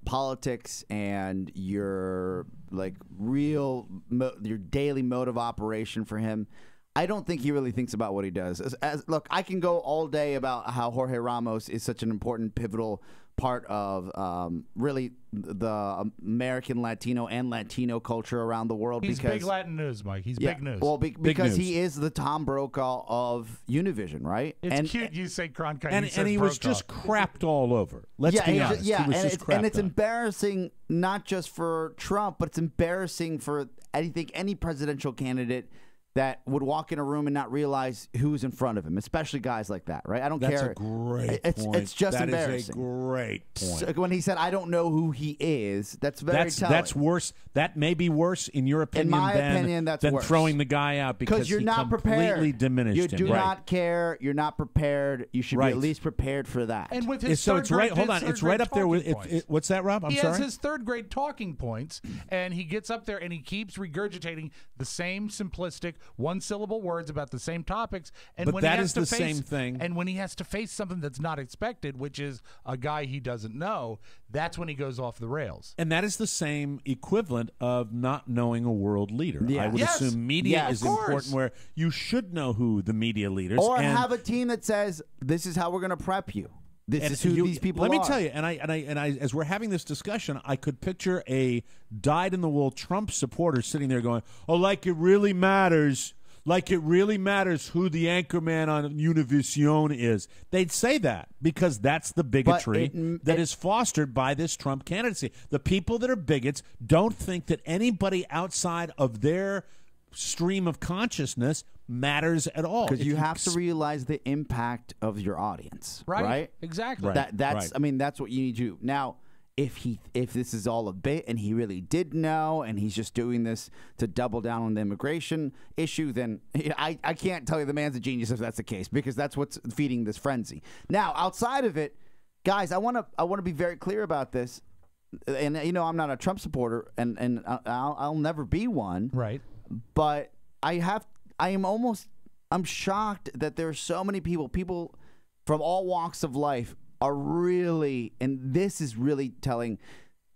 politics and your your daily mode of operation for him, I don't think he really thinks about what he does. Look, I can go all day about how Jorge Ramos is such an important, pivotal part of really the American Latino and Latino culture around the world. He's because, big Latin news, Mike. He's big news. Well, because news. he is the Tom Brokaw of Univision, right? It's cute you say Cronkite. And he was just crapped all over. Let's be honest. Yeah, he was just and it's crapped on. embarrassing not just for Trump, but it's embarrassing for any presidential candidate that would walk in a room and not realize who's in front of him, especially guys like that, right? I don't care. That's a great point. It's just that embarrassing. Is a great point. So when he said, "I don't know who he is," that's very telling. That's worse. That may be worse in your opinion. In my opinion, that's than worse. Throwing the guy out because you're he not completely prepared. diminished You him. do not care. You're not prepared. You should be at least prepared for that. And with his so it's right. Hold on. It's right up there with. What's that, Rob? I'm he sorry. has his third grade talking points, and he gets up there and he keeps regurgitating the same simplistic one syllable words about the same topics. And But when that he has is to the face, same thing. And when he has to face something that's not expected, which is a guy he doesn't know, that's when he goes off the rails. And that is the same equivalent of not knowing a world leader. Yeah. I would Yes. assume media Yes. is Of course. important, where you should know who the media leaders Or and have a team that says, "This is how we're going to prep you. This and is who these people are." Let me tell you, and I, as we're having this discussion, I could picture a dyed-in-the-wool Trump supporter sitting there going, "Oh, like it really matters." Like it really matters who the anchorman on Univision is. They'd say that because that's the bigotry that is fostered by this Trump candidacy. The people that are bigots don't think that anybody outside of their stream of consciousness matters at all. Because you have to realize the impact of your audience, right? Exactly. That's I mean, that's what you need to do. Now, if this is all a bit and he really did know and he's just doing this to double down on the immigration issue, then I can't tell you the man's a genius if that's the case, because that's what's feeding this frenzy. Now, outside of it, guys, I want to be very clear about this. And I'm not a Trump supporter, and I'll never be one. Right. But I'm shocked that there are so many people from all walks of life are really, and this is really telling,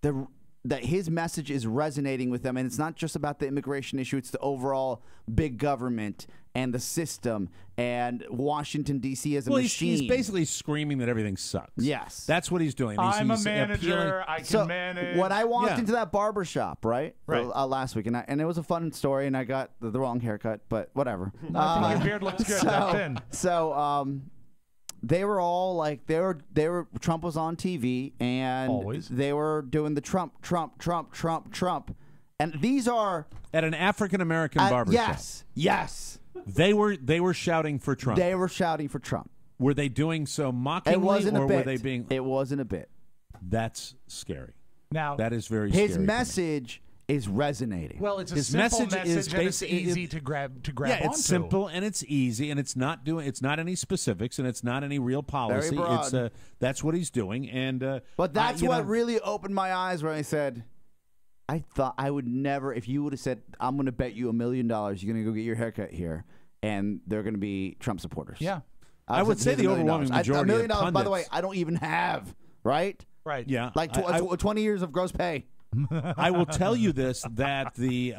that his message is resonating with them. And it's not just about the immigration issue. It's the overall big government and the system and Washington, D.C. as a machine. He's basically screaming that everything sucks. Yes. That's what he's doing. I'm a He's manager. I can manage. When I walked into that barber shop, right. Last week, and it was a fun story, and I got the wrong haircut, but whatever. I think your beard looks good. That thin. So, they were all like, Trump was on TV, and they were doing the Trump. And these are at an African American barbershop. Yes. They were shouting for Trump. They were shouting for Trump. Were they doing so mockingly, it wasn't or a bit. were they being? It wasn't a bit. That's scary. Now that is very scary. His message is resonating. Well, it's a His simple message is and it's easy to grab Yeah, onto. it's simple and it's easy, and it's not any specifics, and it's not any real policy. Very broad. It's that's what he's doing, and but that's what really opened my eyes when I said, I thought I would never. If you would have said, "I'm going to bet you $1 million, you're going to go get your haircut here," and they're going to be Trump supporters. Yeah, I would say the overwhelming majority $1 million, of pundits, by the way, I don't even have. Right. Yeah, like 20 years of gross pay. I will tell you this: that the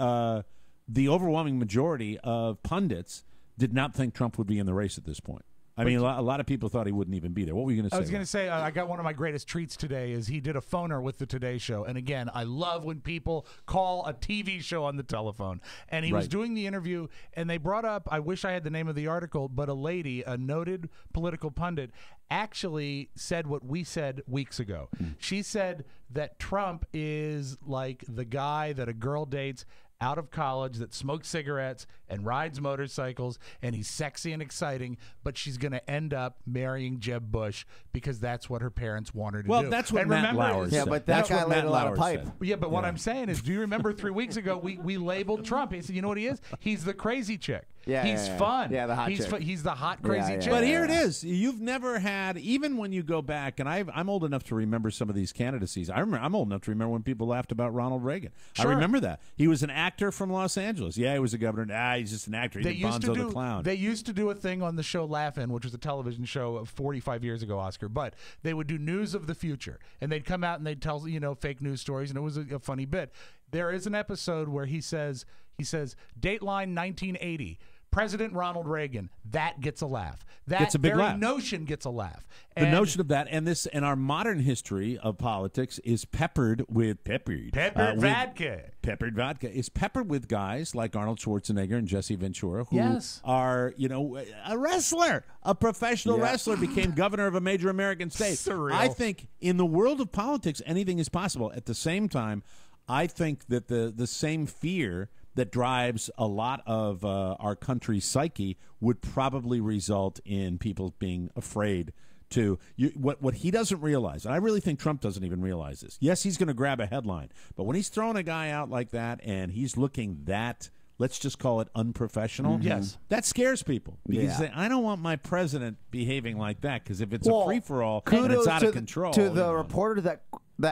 overwhelming majority of pundits did not think Trump would be in the race at this point. I mean, a lot of people thought he wouldn't even be there. What were you going to say? I was going to say, I got one of my greatest treats today is he did a phoner with the Today Show. And again, I love when people call a TV show on the telephone. And he was doing the interview, and they brought up, I wish I had the name of the article, but a lady, a noted political pundit, actually said what we said weeks ago. She said that Trump is like the guy that a girl dates out of college that smokes cigarettes and rides motorcycles, and he's sexy and exciting, but she's going to end up marrying Jeb Bush because that's what her parents want her to do. Well, that's what Matt Lauer said. Yeah, but that guy laid a lot of pipe. Yeah, but what I'm saying is, do you remember 3 weeks ago we labeled Trump? He said, you know what he is? He's the crazy chick. Yeah, he's yeah. fun. Yeah, the hot he's chick. He's the hot crazy chick. But here it is. You've never had, even when you go back, and I'm old enough to remember some of these candidacies. I'm old enough to remember when people laughed about Ronald Reagan. Sure. I remember that. He was an actor from Los Angeles. Yeah, he was a governor. He's just an actor. He's Bonzo the Clown. They used to do a thing on the show Laugh-In, which was a television show of 45 years ago, Oscar. But they would do news of the future, and they'd come out and they'd tell fake news stories, and it was a funny bit. There is an episode where he says Dateline 1980. President Ronald Reagan, that gets a laugh. That gets a big very laugh. notion gets a laugh. The notion of that, and our modern history of politics is peppered vodka. Peppered vodka is peppered with guys like Arnold Schwarzenegger and Jesse Ventura, who are, a wrestler, a professional wrestler, became governor of a major American state. Surreal. I think in the world of politics, anything is possible. At the same time, I think that the same fear that drives a lot of our country's psyche would probably result in people being afraid to what he doesn't realize, and I really think Trump doesn't even realize this. Yes, he's going to grab a headline, but when he's throwing a guy out like that and he's looking that, let's just call it unprofessional, yes, that scares people. Because you say, I don't want my president behaving like that, because if it's a free-for-all and it's out of control. To the reporter that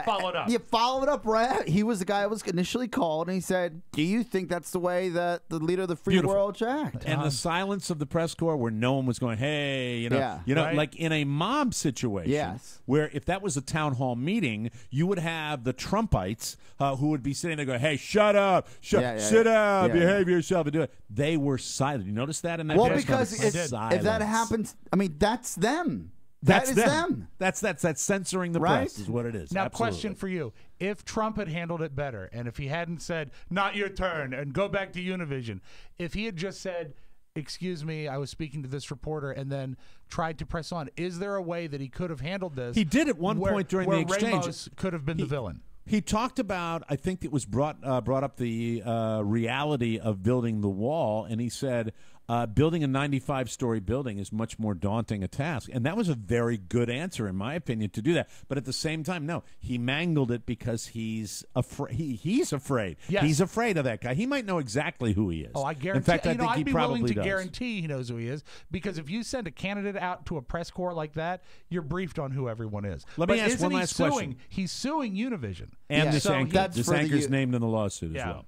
followed up. Yeah, followed up, right? He was the guy that was initially called, and he said, do you think that's the way that the leader of the free world should act? And the silence of the press corps, where no one was going, hey, right? like in a mob situation, where if that was a town hall meeting, you would have the Trumpites who would be sitting there going, hey, shut up, sit down, behave yourself, and do it. They were silent. You notice that in that press because conference? if that happens, I mean, that's them. That's them. That's censoring the press is what it is. Now, Absolutely. question for you. If Trump had handled it better, and if he hadn't said, not your turn, and go back to Univision, if he had just said, excuse me, I was speaking to this reporter, and then tried to press on, is there a way that he could have handled this? He did at one point during the exchange. Ramos could have been the villain. He talked about, I think it was brought up the reality of building the wall, and he said, building a 95-story building is much more daunting a task. And that was a very good answer, in my opinion, to do that. But at the same time, no, he mangled it because he's afraid. He's afraid. Yes. He's afraid of that guy. He might know exactly who he is. Oh, I guarantee. In fact, I think I'd be probably willing to does. guarantee he knows who he is, because if you send a candidate out to a press corps like that, you're briefed on who everyone is. Let me ask one last question. He's suing Univision. And this so anchor. This anchor's named in the lawsuit as well.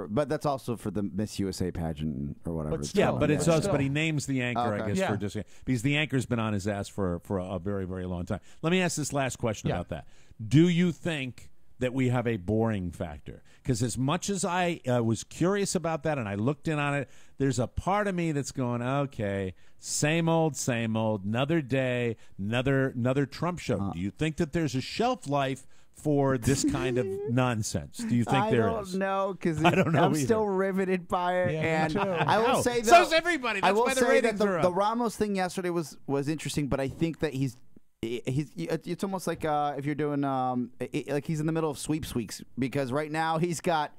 But that's also for the Miss USA pageant or whatever. But it's still, called. But it's us. But he names the anchor, Okay. I guess, for just because the anchor's been on his ass for a very, very long time. Let me ask this last question about that. Do you think that we have a boring factor? Because as much as I was curious about that and I looked in on it, there's a part of me that's going, okay, same old, another day, another Trump show. Do you think that there's a shelf life for this kind of nonsense? Do you think there is? I don't know, because I don't know I'm either. still riveted by it. Yeah, and me too. I will say, though, so's everybody. That's I will why the say that ratings are up. the Ramos thing yesterday was interesting, but I think that he's it's almost like if you're doing like he's in the middle of sweeps weeks, because right now he's got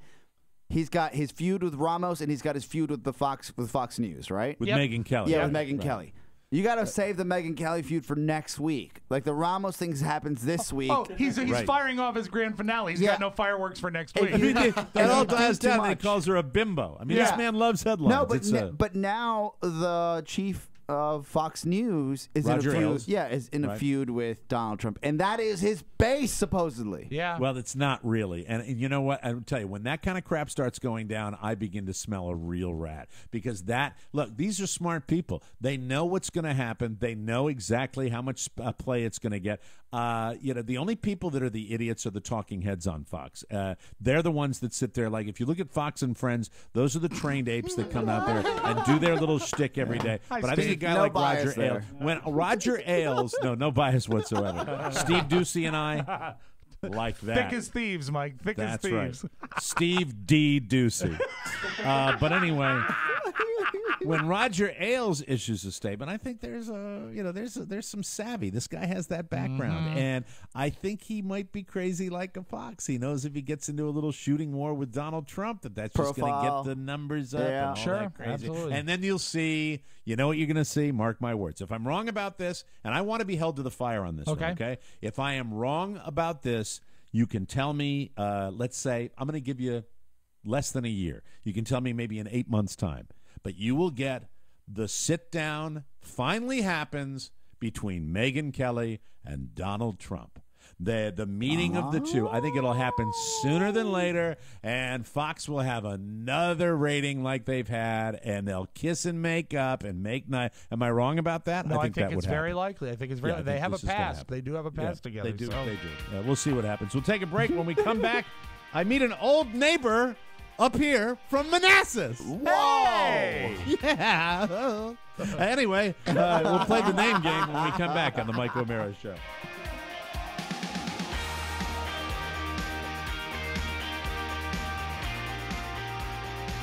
his feud with Ramos and he's got his feud with Fox News, right? With Megyn Kelly. Yeah, with Megyn Kelly. You got to save the Megyn Kelly feud for next week. Like the Ramos thing happens this week. Oh, he's firing off his grand finale. He's got no fireworks for next week. I mean, that all dies down and he calls her a bimbo. I mean, this man loves headlines. No, but now the chief of Fox News is Roger in a feud. Ailes. Yeah, is in a feud with Donald Trump, and that is his base supposedly. Yeah. Well, it's not really, and you know what? I'll tell you, when that kind of crap starts going down, I begin to smell a real rat, because these are smart people. They know what's going to happen. They know exactly how much play it's going to get. The only people that are the idiots are the talking heads on Fox. They're the ones that sit there. Like, if you look at Fox and Friends, those are the trained apes that come out there and do their little shtick every day. But I think a guy like Roger Ailes, when Roger Ailes, no bias whatsoever. Steve Ducey and I, like that. Thick as thieves, Mike. Thick as thieves. Right. Steve D. Ducey. But anyway, when Roger Ailes issues a statement, I think there's some savvy. This guy has that background, and I think he might be crazy like a fox. He knows if he gets into a little shooting war with Donald Trump, that's just going to get the numbers up. Yeah, and all that crazy. Absolutely. And then you'll see. You know what you're going to see? Mark my words. If I'm wrong about this, and I want to be held to the fire on this one, okay? If I am wrong about this, you can tell me, let's say, I'm going to give you less than a year. You can tell me maybe in 8 months' time. but you will get the sit-down finally happens between Megyn Kelly and Donald Trump. The meeting of the two. I think it'll happen sooner than later, and Fox will have another rating like they've had, and they'll kiss and make up and make night. Am I wrong about that? No, I think that it's would very happen. likely. I think it's very. They have a past. They do have a past together. They do. So. They do. Yeah, we'll see what happens. We'll take a break. When we come back, I meet an old neighbor up here from Manassas. Whoa! Yeah. Anyway, we'll play the name game when we come back on the Mike O'Mara Show.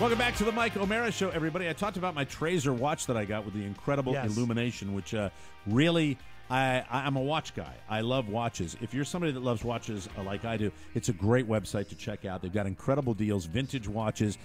Welcome back to the Mike O'Mara Show, everybody. I talked about my Trazer watch that I got with the incredible illumination, which really, I'm a watch guy. I love watches. If you're somebody that loves watches like I do, it's a great website to check out. They've got incredible deals, vintage watches,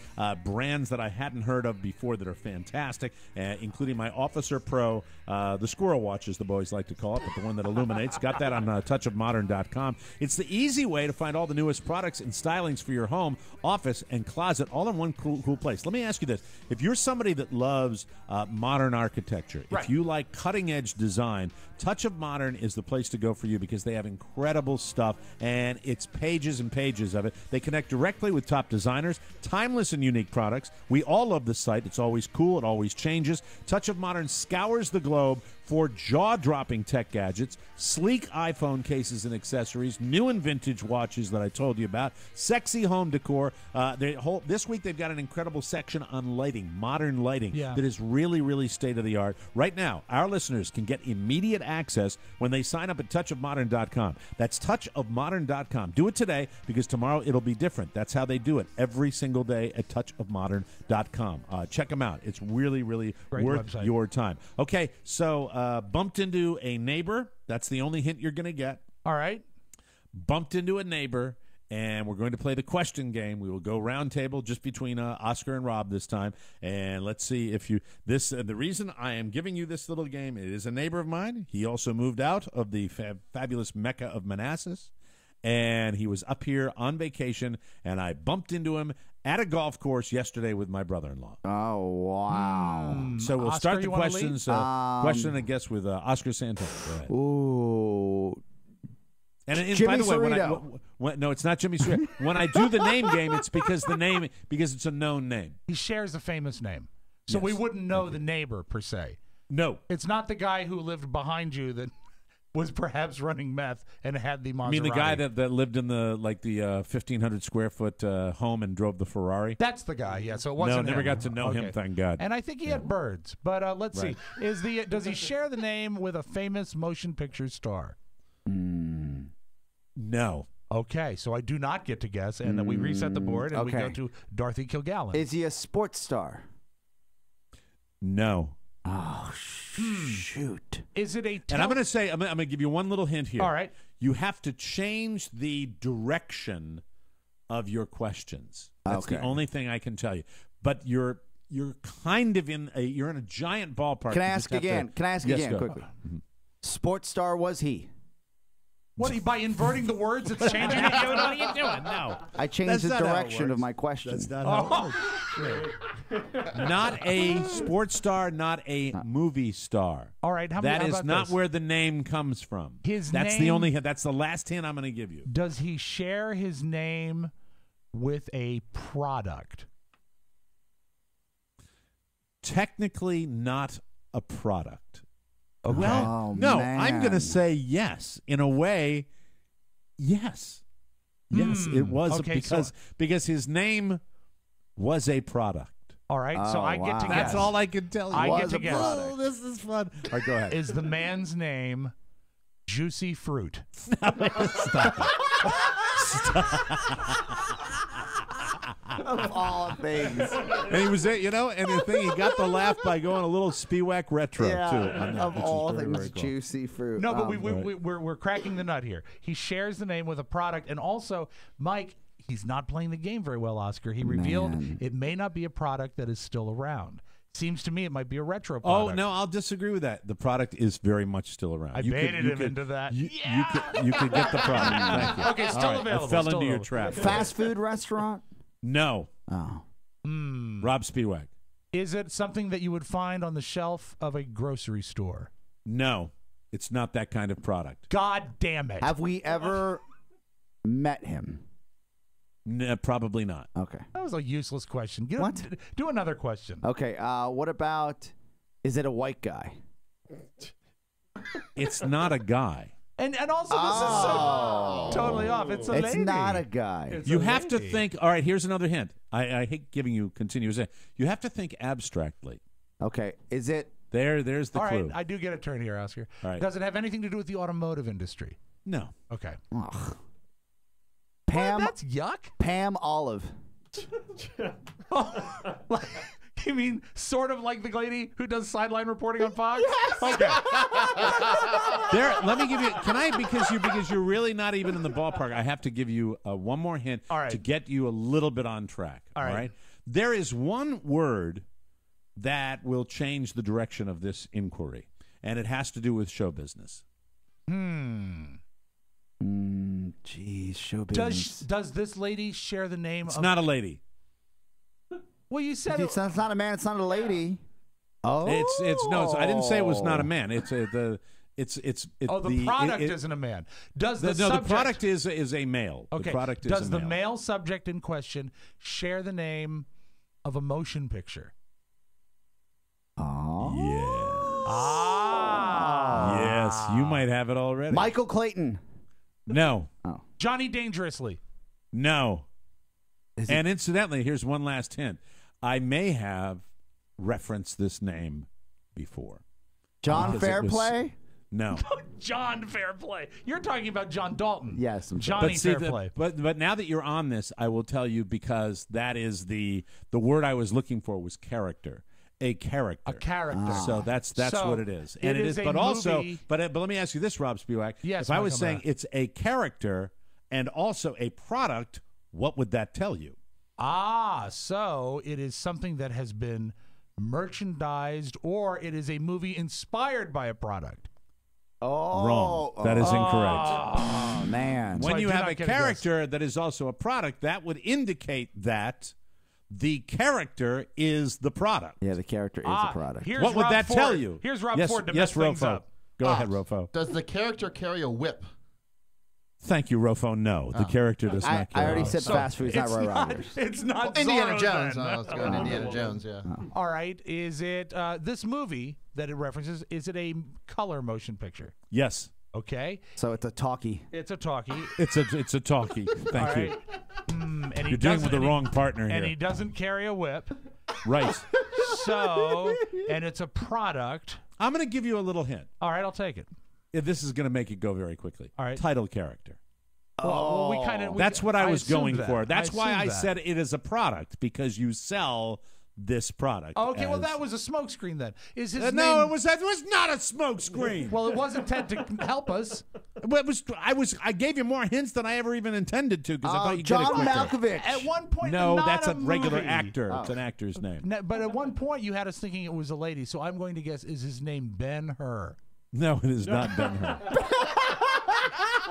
brands that I hadn't heard of before that are fantastic, including my Officer Pro, the squirrel watch, as the boys like to call it, but the one that illuminates. Got that on touchofmodern.com. It's the easy way to find all the newest products and stylings for your home, office, and closet, all in one cool place. Let me ask you this. If you're somebody that loves modern architecture, if you like cutting-edge design, Touch of Modern is the place to go for you because they have incredible stuff, and it's pages and pages of it. They connect directly with top designers, timeless and unique products. We all love the site. It's always cool. It always changes. Touch of Modern scours the globe for jaw-dropping tech gadgets, sleek iPhone cases and accessories, new and vintage watches that I told you about, sexy home decor. This week they've got an incredible section on lighting, modern lighting, that is really, really state-of-the-art. Right now, our listeners can get immediate access when they sign up at touchofmodern.com. That's touchofmodern.com. Do it today because tomorrow it'll be different. That's how they do it every single day at touchofmodern.com. Check them out. It's really, really worth your time. Okay, so bumped into a neighbor. That's the only hint you're going to get. All right. Bumped into a neighbor, and we're going to play the question game. We will go round table just between Oscar and Rob this time, and let's see if you this. The reason I am giving you this little game, it is a neighbor of mine. He also moved out of the fabulous Mecca of Manassas, and he was up here on vacation, and I bumped into him at a golf course yesterday with my brother-in-law. Oh, wow. So we'll Oscar, start the you wanna questions. lead? Question, I guess, with Oscar Santos. Go ahead. Ooh. And Jimmy by the way, Cerrito. no, it's not Jimmy Cerrito. When I do the name game, it's because it's a known name. He shares a famous name. So Yes. we wouldn't know the neighbor, per se. No. It's not the guy who lived behind you that was perhaps running meth and had the Maserati. I mean the guy that lived in the 1,500 square foot home and drove the Ferrari? That's the guy, yeah. So it wasn't never him. got to know him, thank God. And I think he had birds. But let's Right. see. Does he share the name with a famous motion picture star? No. Okay, so I do not get to guess, and then we reset the board, and we go to Dorothy Kilgallen. Is he a sports star? No. Oh, shoot. Is it a And I'm going to say, I'm going to give you one little hint here. All right. You have to change the direction of your questions. That's the Okay. only thing I can tell you. But you're kind of you're in a giant ballpark. Can I You ask just have to- again? Can I ask Yes, again go. quickly? Sports star was he? What, by inverting the words, it's changing it? What are you doing? No. I changed the direction of my question. That's not how it works. Not a sports star, not a movie star. All right, how That is about not this? where the name comes from. His That's name- the only. That's the last hint I'm going to give you. Does he share his name with a product? Technically, not a product. Okay. Well, Oh, no, I'm going to man. say yes. In a way, yes. Yes, it was Okay, because his name was a product. All right, so Oh, I get to wow. guess. That's all I can tell you. I get Was to a guess. Oh, this is fun. All right, go ahead. Is the man's name Juicy Fruit? Stop it. Of all things. And he was, and the thing, he got the laugh by going a little Spiewak retro too. on that, of which is all very, things, very cool. juicy fruit. No, but we're cracking the nut here. He shares the name with a product, and also, Mike, he's not playing the game very well, Oscar. He revealed Man. it may not be a product that is still around. Seems to me it might be a retro Oh product. no, I'll disagree with that. The product is very much still around. I baited him into that. You could get the product. Thank you. Okay, still All right, available, I fell still into your available. trap. Fast food restaurant? No, Oh. Rob Spiewak. Is it something that you would find on the shelf of a grocery store? No, it's not that kind of product. God damn it. Have we ever met him? No, probably not. Okay. That was a useless question. What? Do another question. Okay. What about, is it a white guy? It's not a guy. And also, this is so totally off. It's a lady. It's not a guy. It's You a have to lady. think. All right, here's another hint. I hate giving you continuous. You have to think abstractly. Okay. Is it? There's the All clue. right, I do get a turn here, Oscar. All right. Does it have anything to do with the automotive industry? No. Okay. Ugh. Pam. That's yuck. Pam Olive. You mean sort of like the lady who does sideline reporting on Fox? Yes. Okay. Let me give you. Can I? Because you're really not even in the ballpark. I have to give you one more hint to get you a little bit on track. All right. There is one word that will change the direction of this inquiry, and it has to do with show business. Geez, show business. Does this lady share the name? It's not a lady. Well, you said it's not a man. It's not a lady. Oh, I didn't say it was not a man. It's the product isn't a man. Does the subject, the product is a male. Okay. The product does is a the male. male subject in question share the name of a motion picture? Oh. Yes. Ah. Yes, you might have it already. Michael Clayton. No. Oh. Johnny Dangerously. No. And incidentally, here's one last hint. I may have referenced this name before. John Fairplay? No. John Fairplay. You're talking about John Dalton. Yes. Johnny Fairplay. But now that you're on this, I will tell you, because that is the word I was looking for was character. A character. A character. So that's what it is. And it is a but also movie. but let me ask you this, Rob Spiewak. Yes, if I was Michael saying Matt. it's a character and also a product, what would that tell you? So it is something that has been merchandised, or it is a movie inspired by a product. Oh, Wrong. That is incorrect. Oh man! When So you I do have not a get a guess. character that is also a product, that would indicate that the character is the product. Yeah, the character is a product. Here's What would Rob that Ford. tell you? Here's Rob yes, Ford to yes, mess things Rofo. up. Go ahead, Rofo. Does the character carry a whip? Thank you, Rofo. No, the character does not. I already carry said on. fast food. It's not Roy Rogers. It's not Indiana Zorro, Jones. then. Let's go to Indiana Jones, yeah. All right. Is it this movie that it references? Is it a color motion picture? Yes, Okay. So it's a talkie. It's a talkie. it's a talkie. Thank All you. right. And he You're dealing with the doesn't- wrong partner And he here. doesn't carry a whip. Right. So, and it's a product. I'm going to give you a little hint. All right, I'll take it. This is going to make it go very quickly. All right. Title character. Well, we kind of. That's what I was going for. That's why I assumed that. said it is a product, because you sell this product. Okay, well, as- that was a smokescreen then. Is his name? no, it was not a smoke screen. Well, it wasn't Ted to help us. Well, I gave you more hints than I ever even intended to, because I thought you John get it quicker. Malkovich. At one point, No, not that's a regular movie. actor. It's an actor's name. No, but at one point, you had us thinking it was a lady. So I'm going to guess: is his name Ben-Hur? No, it is not Ben-Hur.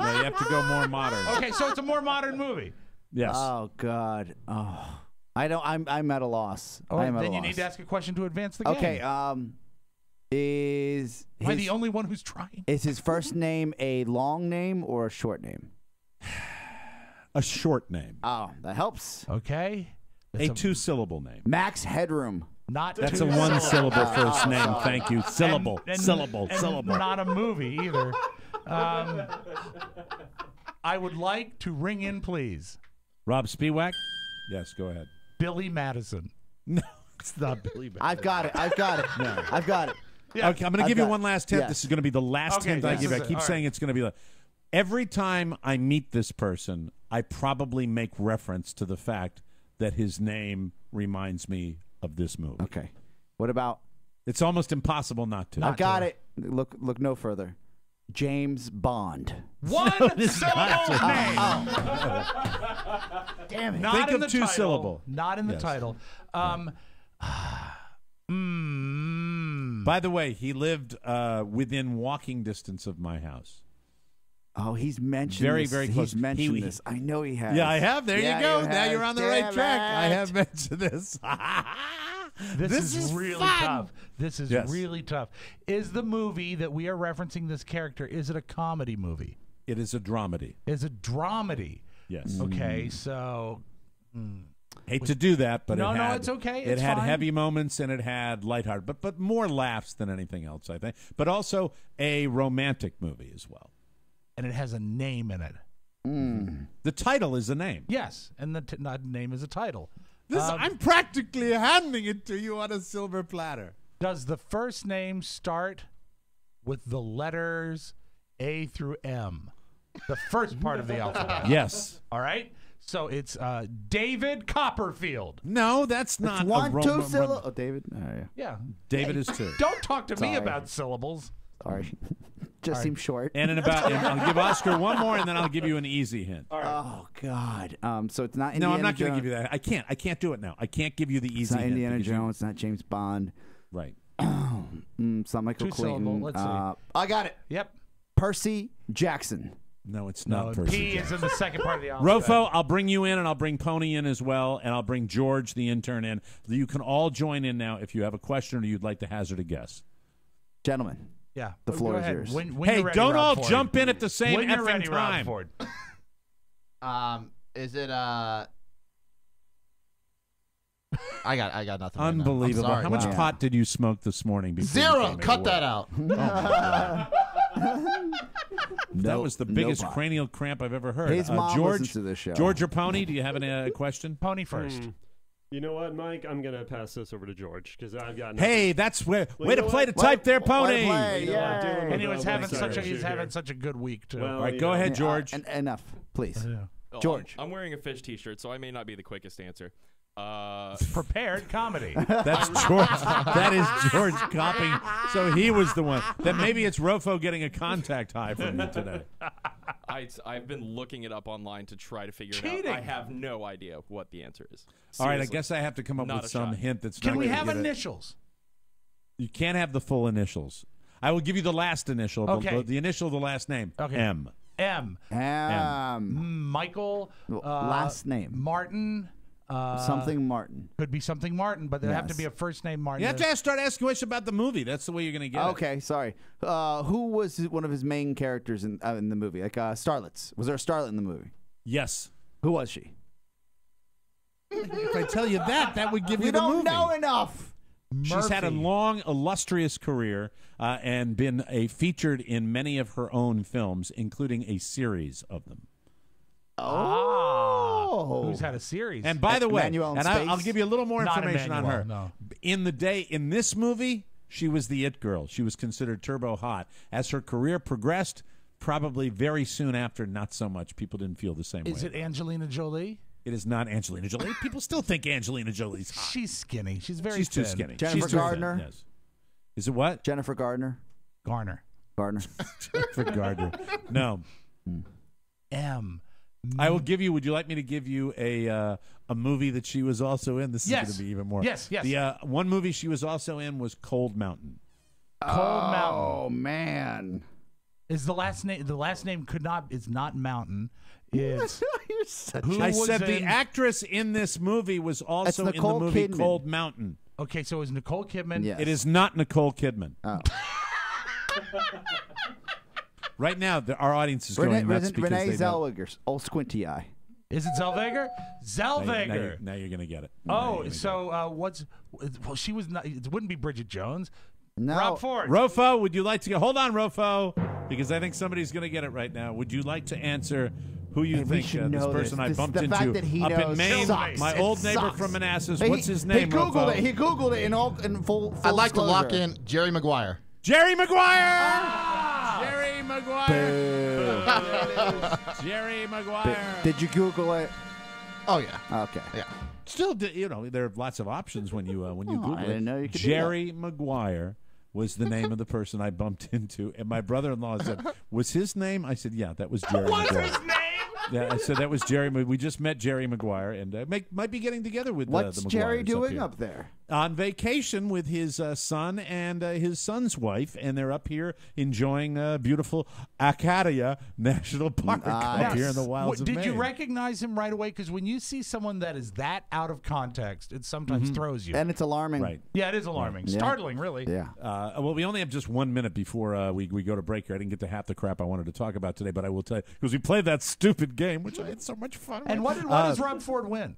No, you have to go more modern. Okay, so it's a more modern movie. Yes. Oh God. Oh, I don't. I'm at a loss. All right, I'm at then a you loss. need to ask a question to advance the game. Okay. Is Am I his, the only one who's trying? is his first name a long name or a short name? A short name. Oh, that helps. Okay. A two-syllable name. Max Headroom. Not That's two a one-syllable syllables. first name. Thank you. Syllable. And Syllable. Not a movie either. I would like to ring in, please. Rob Spiewak? Yes, go ahead. Billy Madison. No, it's not Billy Madison. I've got it. I've got it. No. I've got it. Yeah. Okay, I'm going to I've give you got- one last hint. yes. This is going to be the last Okay, hint I this give you. I is it. keep All saying right. it's going to be every time I meet this person, I probably make reference to the fact that his name reminds me of this movie. Okay. What about? It's almost impossible not to. I've got it. Look no further. James Bond. One syllable name. Damn it. Not Think in of the two title. syllable. Not in the Yes. title. By the way, he lived within walking distance of my house. Oh, he's mentioned Very, this. very He's close. mentioned He- this. I know he has. Yeah, I have. There Yeah, you go. you Now have. you're on the right Damn track. I it. have mentioned this. This is really fun. tough. This is really tough. Is the movie that we are referencing this character, is it a comedy movie? It is a dramedy. It's a dramedy. Yes. Okay, so... Hate to do that, but No, it had, it's okay. It It's had fine. heavy moments and it had lighthearted, but more laughs than anything else, I think. But also a romantic movie as well. And it has a name in it. The title is a name. Yes, and the name is a title. I'm practically handing it to you on a silver platter. Does the first name start with the letters A through M? The first part of the alphabet. Yes. All right. So it's David Copperfield. No, that's not It's one, two syllables. Oh, David. Oh, yeah. Yeah. David is two. Don't talk to me Sorry. about syllables. Sorry. Just seems short. And and I'll give Oscar one more, and then I'll give you an easy hint. Oh God. So it's not. No, Indiana I'm not going to Jones. give you that. I can't do it now. I can't give you the easy It's not hint. Indiana because you- Jones. It's not James Bond. Right. It's not Michael Two Clayton. syllable. Let's see. I got it. Yep. Percy Jackson. No, it's No, not Percy P Jackson. is in the second part of the alphabet. Rofo, I'll bring you in, and I'll bring Pony in as well, and I'll bring George, the intern, in. You can all join in now if you have a question or you'd like to hazard a guess. Gentlemen. Yeah. The floor Go is ahead. yours. When Hey, you're ready, don't Rob all Ford. jump in at the same when you're effing ready, Rob time. Ford. Is it I got nothing. right now. I'm Unbelievable. sorry. How much Wow. pot did you smoke this morning? Before you Zero. came Cut into that work? out. Oh, my God. That was the biggest pot. cranial cramp I've ever heard. His mom George, listens to this show. George or Pony, do you have a question? Pony first. You know what, Mike? I'm going to pass this over to George because I've got nothing. Hey, that's way Well, to you know play what? the type there, Pony. You know what, I'm doing And he with, was one having side such a issue he's here. having such a good week too. Well, All right, you go know, ahead, George. Enough, please. Oh, George. I'm wearing a fish T-shirt, so I may not be the quickest answer. Prepared comedy. That's George. That is George copying. So he was the one. Then maybe it's Rofo getting a contact high from you today. I've been looking it up online to try to figure it Cheating. out. I have no idea what the answer is. All right, I Seriously. guess I have to come up Not with a some shot. hint that's Can not we gonna have give it- initials? You can't have the full initials. I will give you the last initial. Okay. The initial of the last name. Okay. M. Michael. Last name. Martin. Something Martin. Could be something Martin, but there have to Yes. be a first name Martin. You have to start asking questions about the movie. That's the way you're going to get it. Okay, sorry. Who was one of his main characters in the movie? Like starlets. Was there a starlet in the movie? Yes. Who was she? If I tell you that, that would give you We the don't movie. know enough. She's had a Murphy. long, illustrious career and been featured in many of her own films, including a series of them. Oh. Who's had a series? And by the way, Emmanuel in and I'll Space? give you a little more Not information on her. Emmanuel, no. In this movie, she was the it girl. She was considered turbo hot. As her career progressed, probably very soon after, not so much. People didn't feel the same way. Is it Angelina Jolie? It is not Angelina Jolie. People still think Angelina Jolie's hot. She's skinny. She's very She's too thin. skinny. Jennifer She's too thin, Gardner? yes. Is it what? Jennifer Gardner. Garner. Gardner. Jennifer Gardner. No. M. I will give you. Would you like me to give you a movie that she was also in? This is Yes. going to be even more. Yes, yes. The one movie she was also in was Cold Mountain. Cold Mountain. Oh man. Is the last name? The last name is not Mountain. It's You're such who I was said the in- actress in this movie was also in the Nicole movie Kidman. Cold Mountain. Okay, so it was Nicole Kidman. Yes. It is not Nicole Kidman. Oh. Right now, our audience is going nuts because Renee they know. Zellweger's old squinty eye. Is it Zellweger? Zellweger. Now you're going to get it. Oh, so what's? Well, she was not. It wouldn't be Bridget Jones. No. Rob Ford. Rofo, would you like to go? Hold on, Rofo, because I think somebody's going to get it right now. Would you like to answer who you Hey, we think should this know person I this. bumped The into fact that he up in knows Maine? sucks. My It old neighbor sucks. from Manassas. Hey, What's his name? He googled Rofo? it. He googled it in full. I'd like to lock disclosure. in Jerry Maguire. Jerry Maguire. Jerry Maguire. Jerry Maguire. Did you Google it? Oh yeah. Okay. Yeah. Still, there are lots of options when you Google I it. didn't know you could do Jerry Maguire was the name of the person I bumped into, and my brother-in-law said, "Was his name?" I said, "Yeah, that was Jerry Maguire." His name? Yeah, I said that was Jerry. We just met Jerry Maguire, and might be getting together with What's the Jerry Maguires doing here. up there? On vacation with his son and his son's wife, and they're up here enjoying beautiful Acadia National Park up here in the wilds of Maine. Did you recognize him right away? Because when you see someone that is that out of context, it sometimes throws you. And it's alarming. Right. Yeah, it is alarming. Yeah. Startling, really. Yeah. Well, we only have just 1 minute before we go to break here. I didn't get to half the crap I wanted to talk about today, but I will tell you, because we played that stupid game, which I had so much fun with. And what does Rob Ford win?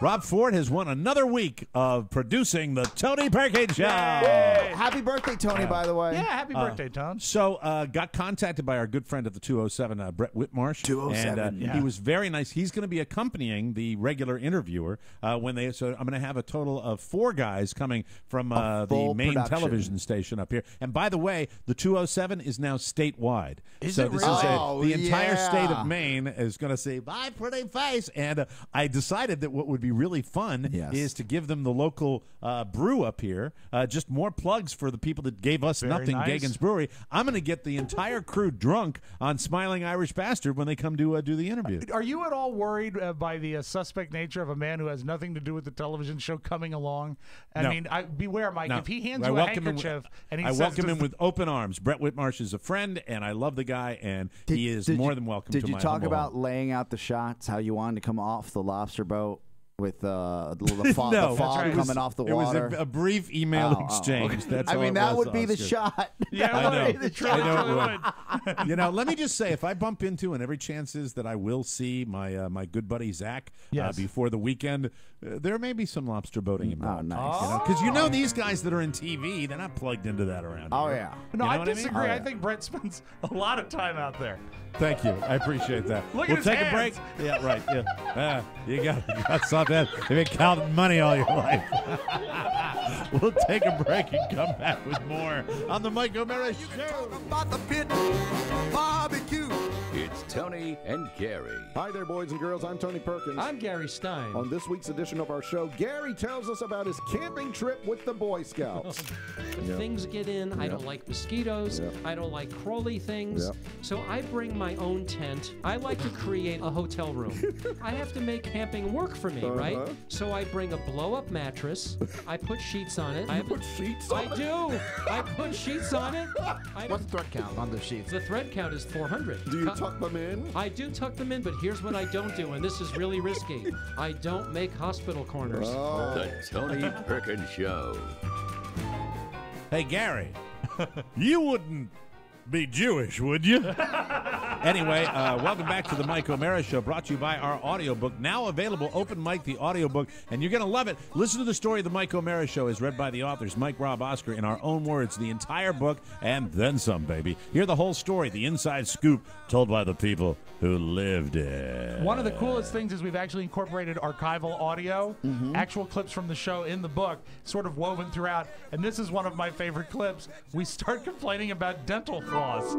Rob Ford has won another week of producing the Tony Perkins Show. Happy birthday, Tony, by the way. Yeah, happy birthday, Tom. So, got contacted by our good friend at the 207, Brett Whitmarsh. 207, and he was very nice. He's going to be accompanying the regular interviewer when they. So, I'm going to have a total of 4 guys coming from the main production. television station up here. And by the way, the 207 is now statewide. Is so it this really? is the entire yeah. state of Maine is going to say "Bye, pretty face." And I decided that what would be really fun is to give them the local brew up here. Just more plugs for the people that gave us nothing, nice. Gagan's Brewery. I'm going to get the entire crew drunk on Smiling Irish Bastard when they come to do the interview. Are you at all worried by the suspect nature of a man who has nothing to do with the television show coming along? I No. mean, beware, Mike. No. If he hands I you a welcome him handkerchief and he I says, welcome "Does him with open arms. Brett Whitmarsh is a friend, and I love the guy, and he is more than welcome to Did you my talk humble about home. laying out the shots, how you wanted to come off the lobster boat with the fog, No, the fog it was- coming off the it water? was a brief email Oh, exchange. okay. That's I all mean, it that was, would be the Oscar. shot. Yeah, That would I be know. the shot. I know it would. You know, let me just say, if I bump into, and every chance is that I will see my my good buddy Zach before the weekend, there may be some lobster boating involved. Oh, nice. Because you know these guys that are in TV, they're not plugged into that around Oh, here. yeah. No, You know I what I mean? disagree. Oh, I yeah. think Brett spends a lot of time out there. Thank you. I appreciate that. Look at we'll his take hands. a break. Yeah, right. Yeah. You got something. You've been counting money all your life. We'll take a break and come back with more on the Mike O'Mara Show. About the pit barbecue. It's Tony and Gary. Hi there, boys and girls. I'm Tony Perkins. I'm Gary Stein. On this week's edition of our show, Gary tells us about his camping trip with the Boy Scouts. Yeah. Things get in. I don't like mosquitoes. I don't like crawly things. So I bring my own tent. I like to create a hotel room. I have to make camping work for me, right? So I bring a blow-up mattress. I put sheets on it. You put sheets on I do. I put sheets on it. What's the thread count on the sheets? The thread count is 400. Do you tuck them in? I do tuck them in, but here's what I don't do, and this is really risky. I don't make hospital corners. The Tony Perkins Show. Hey, Gary, you wouldn't be Jewish, would you? Anyway, welcome back to the Mike O'Mara Show, brought to you by our audiobook, now available, Open Mike, the audiobook, and you're going to love it. Listen to the story of the Mike O'Mara Show is read by the authors, Mike, Rob, Oscar, in our own words, the entire book, and then some, baby. Hear the whole story, the inside scoop, told by the people who lived it. One of the coolest things is we've actually incorporated archival audio, actual clips from the show in the book, sort of woven throughout. And this is one of my favorite clips. We start complaining about dental floss.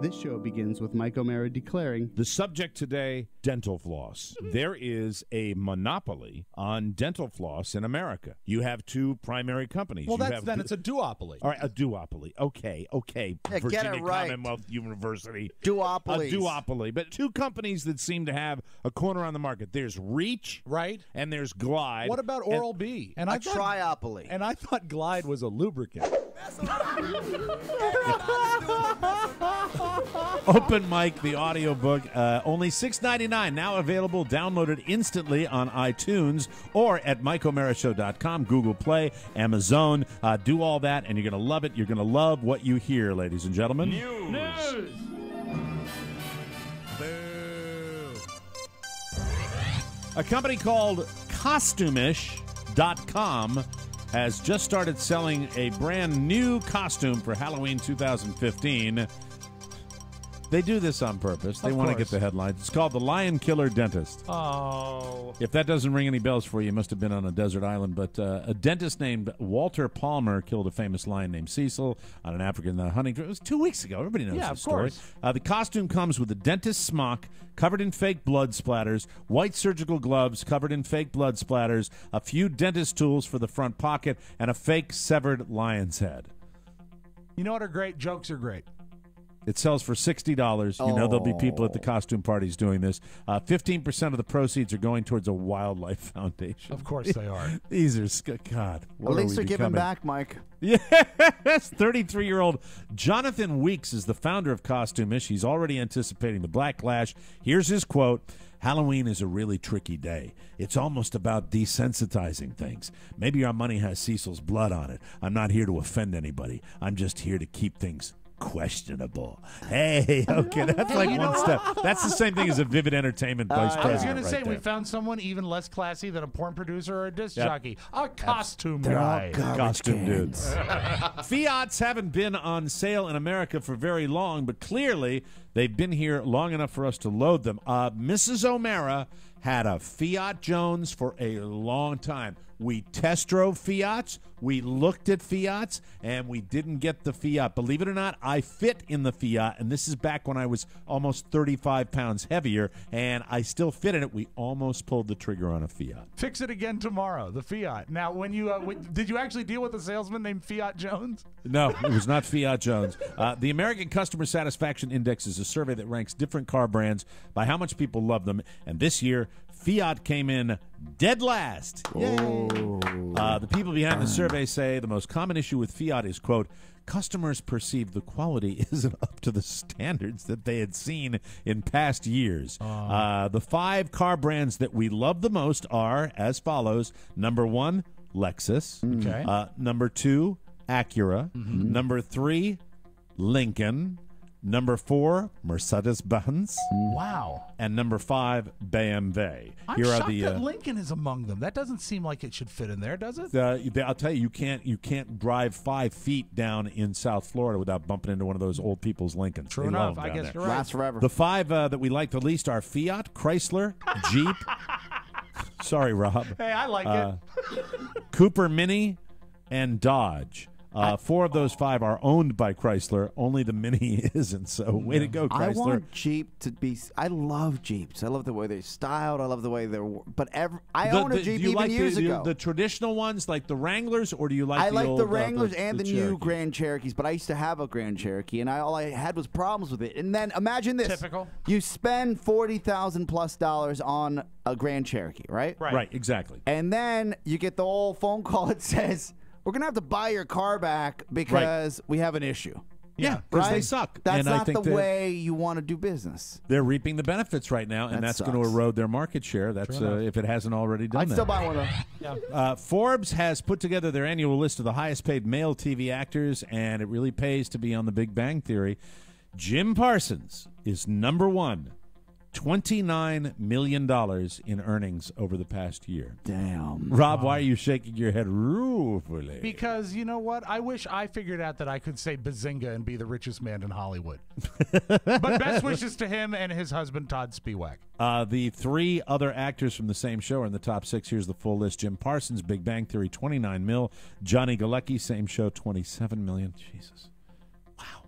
This show begins with Mike O'Mara declaring, The subject today, dental floss. There is a monopoly on dental floss in America. You have 2 primary companies. Well, You have then it's a duopoly. All right, a duopoly. Okay. Yeah, Virginia get it right. Commonwealth University. Duopolies. A duopoly. But 2 companies that seem to have a corner on the market. There's Reach. Right. And there's Glide. What about Oral-B? A triopoly. And I thought Glide was a lubricant. Open Mike, the audiobook, only $6.99, now available, downloaded instantly on iTunes or at MikeO'MaraShow.com, Google Play, Amazon. Do all that, and you're going to love it. You're going to love what you hear, ladies and gentlemen. News. A company called Costumish.com has just started selling a brand new costume for Halloween 2015. They do this on purpose. They want to get the headlines. It's called The Lion Killer Dentist. Oh. If that doesn't ring any bells for you, you must have been on a desert island. But a dentist named Walter Palmer killed a famous lion named Cecil on an African hunting trip. It was 2 weeks ago. Everybody knows the story. The costume comes with a dentist smock covered in fake blood splatters, white surgical gloves covered in fake blood splatters, a few dentist tools for the front pocket, and a fake severed lion's head. You know what are great? Jokes are great. It sells for $60. You know there'll be people at the costume parties doing this. 15% of the proceeds are going towards a wildlife foundation. Of course they are. These are God. At least they're giving back, Mike. Yes, 33-year-old Jonathan Weeks is the founder of Costumish. He's already anticipating the backlash. Here's his quote. Halloween is a really tricky day. It's almost about desensitizing things. Maybe our money has Cecil's blood on it. I'm not here to offend anybody. I'm just here to keep things questionable. Hey, okay, that's like one step. That's the same thing as a Vivid Entertainment vice president. I was going to say, right we there. found someone even less classy than a porn producer or a disc jockey. A costume They're guy. all Costume cans. dudes. Fiats haven't been on sale in America for very long, but clearly they've been here long enough for us to load them. Mrs. O'Mara had a Fiat Jones for a long time. We test drove Fiats, we looked at Fiats, and we didn't get the Fiat. Believe it or not, I fit in the Fiat, and this is back when I was almost 35 pounds heavier, and I still fit in it. We almost pulled the trigger on a Fiat. Fix it again tomorrow, the Fiat. Now, when you did you actually deal with a salesman named Fiat Jones? No, it was not Fiat Jones. The American Customer Satisfaction Index is a survey that ranks different car brands by how much people love them, and this year, Fiat came in dead last. Yay. The people behind the survey say the most common issue with Fiat is, quote, customers perceive the quality isn't up to the standards that they had seen in past years. The 5 car brands that we love the most are as follows. Number 1, Lexus. Okay. Number 2, Acura. Number 3, Lincoln. Number 4, Mercedes-Benz. Wow. And number 5, BMW. I'm shocked that Lincoln is among them. That doesn't seem like it should fit in there, does it? I'll tell you, you can't drive 5 feet down in South Florida without bumping into one of those old people's Lincolns. True They enough. love them I down guess there. you're right. Lasts forever. The 5 that we like the least are Fiat, Chrysler, Jeep. Sorry, Rob. Hey, I like it. Cooper Mini, and Dodge. 4 of those 5 are owned by Chrysler. Only the Mini isn't. So way to go, Chrysler. I want Jeep to be. I love Jeeps. I love the way they're styled. I love the way they're. But I own a Jeep do you even like years ago. the traditional ones, like the Wranglers, or do you like? I the like old, the Wranglers and the new Cherokees? Grand Cherokees. But I used to have a Grand Cherokee, and all I had was problems with it. And then imagine this: Typical. You spend $40,000+ on a Grand Cherokee, right? Right, exactly. And then you get the old phone call that says, we're going to have to buy your car back because we have an issue. Yeah, because right? they suck. That's and I not think the way you want to do business. they're reaping the benefits right now, and That that's going to sucks. erode their market share. That's if it hasn't already done I'd that. still buy one, though. Forbes has put together their annual list of the highest-paid male TV actors, and it really pays to be on The Big Bang Theory. Jim Parsons is number 1. $29 million in earnings over the past year. Damn. Rob, why are you shaking your head ruefully? Because you know what? I wish I figured out that I could say bazinga and be the richest man in Hollywood. But best wishes to him and his husband, Todd Spiewak. The 3 other actors from the same show are in the top 6. Here's the full list. Jim Parsons, Big Bang Theory, $29 million. Johnny Galecki, same show, $27 million. Jesus.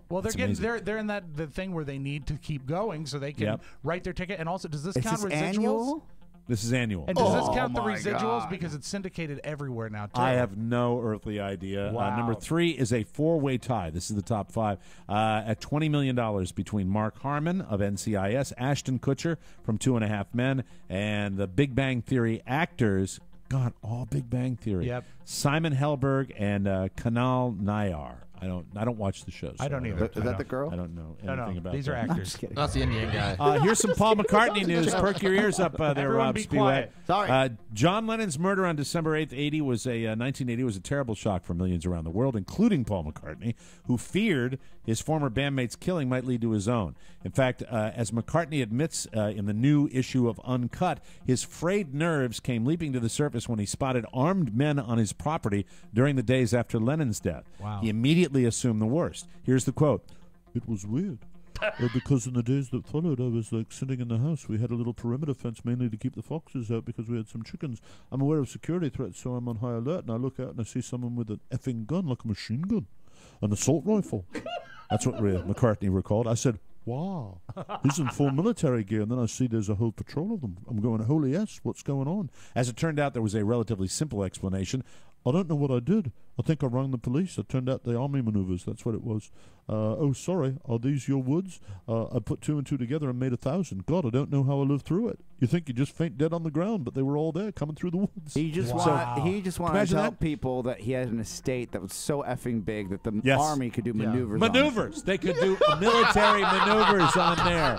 Well, That's they're amazing. they're in the thing where they need to keep going so they can Yep. write their ticket. And also, does this Is count this residuals? annual? This is annual. And does this count the my residuals God. because it's syndicated everywhere now? Too? I have no earthly idea. Wow. Number 3 is a 4-way tie. This is the top 5 at $20 million between Mark Harmon of NCIS, Ashton Kutcher from 2.5 Men, and the Big Bang Theory actors. God, all Big Bang Theory. Yep. Simon Helberg and Kunal Nair. I don't watch the shows. I don't either. Is that the girl? I don't know No, anything about these that. are I'm actors. just kidding. That's the Indian guy. Here's some Paul McCartney news. Perk your ears up there, Everyone Rob be Spiewak. quiet. Sorry. John Lennon's murder on December 8th, 1980 was a terrible shock for millions around the world, including Paul McCartney, who feared his former bandmate's killing might lead to his own. In fact, as McCartney admits in the new issue of Uncut, his frayed nerves came leaping to the surface when he spotted armed men on his property during the days after Lennon's death. Wow. He immediately assumed the worst. Here's the quote. It was weird. Because in the days that followed, I was like sitting in the house. We had a little perimeter fence mainly to keep the foxes out because we had some chickens. I'm aware of security threats, so I'm on high alert, and I look out and I see someone with an effing gun, like a machine gun, an assault rifle. That's what McCartney recalled. I said, wow, he's in full military gear, and then I see there's a whole patrol of them. I'm going, holy yes, what's going on? As it turned out, there was a relatively simple explanation. I don't know what I did. I think I rang the police. It turned out the army maneuvers. That's what it was. Oh, sorry. Are these your woods? I put 2 and 2 together and made 1,000. God, I don't know how I lived through it. You think you just faint dead on the ground, but they were all there coming through the woods. He just wanted to tell people that he had an estate that was so effing big that the army could do maneuvers. Maneuvers. They could do military maneuvers on there.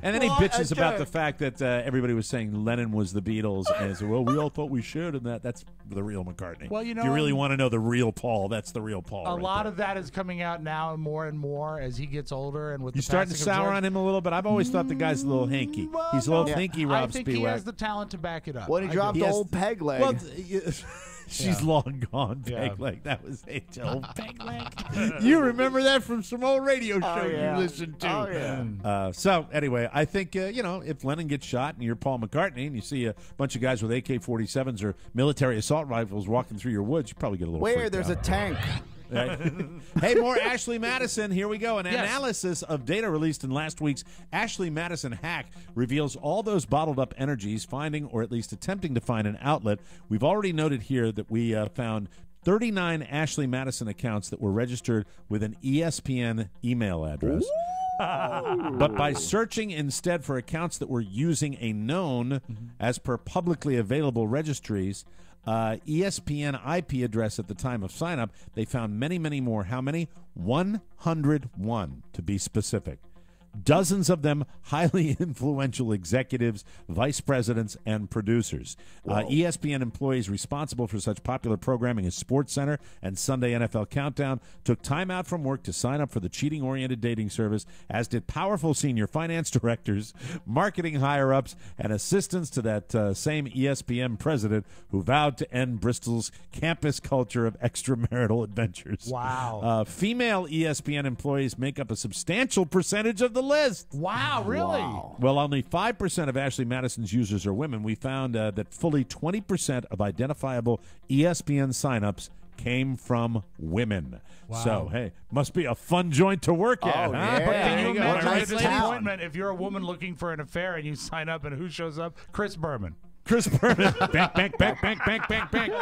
And then he bitches about the fact that everybody was saying Lennon was the Beatles, and he said, well, we all thought we shared in that. That's the real McCartney. Well, you know, if you really want to know the real Paul, that's the real Paul. A lot of that is coming out now more and more as he gets older, and with you the starting to passing of sour George. on him a little bit. I've always thought the guy's a little hinky. He's a little hinky, Rob I think Spiewak. he has the talent to back it up. When he dropped the old peg leg. Well, she's long gone, peg leg. That was old peg leg. You remember that from some old radio show you listened to. Oh, yeah. So, anyway, I think, if Lennon gets shot and you're Paul McCartney and you see a bunch of guys with AK-47s or military assault rifles walking through your woods, you probably get a little freaked there's out. a tank. Hey, more Ashley Madison. Here we go. An analysis of data released in last week's Ashley Madison hack reveals all those bottled up energies finding, or at least attempting to find, an outlet. We've already noted here that we found 39 Ashley Madison accounts that were registered with an ESPN email address. But by searching instead for accounts that were using a known, as per publicly available registries, ESPN IP address at the time of sign-up, they found many, many more. How many? 101, to be specific. Dozens of them highly influential executives, vice presidents, and producers. ESPN employees responsible for such popular programming as SportsCenter and Sunday NFL Countdown took time out from work to sign up for the cheating-oriented dating service, as did powerful senior finance directors, marketing higher-ups, and assistants to that same ESPN president who vowed to end Bristol's campus culture of extramarital adventures. Wow. Female ESPN employees make up a substantial percentage of the list. Wow, really? Wow. Well, only 5% of Ashley Madison's users are women. We found that fully 20% of identifiable ESPN signups came from women. Wow. So, hey, must be a fun joint to work at, huh? yeah. But can you There you go. imagine Nice the town. disappointment if you're a woman looking for an affair and you sign up and who shows up? Chris Berman. Chris Berman. Bank, bank, bank, bank, bank, bank, bank.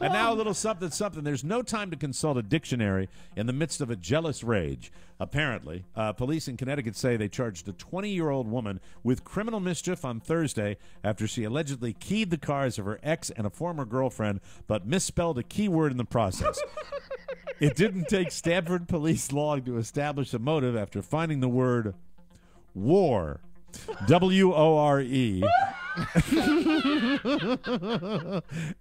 And now a little something, something. There's no time to consult a dictionary in the midst of a jealous rage. Apparently, police in Connecticut say they charged a 20-year-old woman with criminal mischief on Thursday after she allegedly keyed the cars of her ex and a former girlfriend, but misspelled a keyword in the process. It didn't take Stamford police long to establish a motive after finding the word war, W-O-R-E,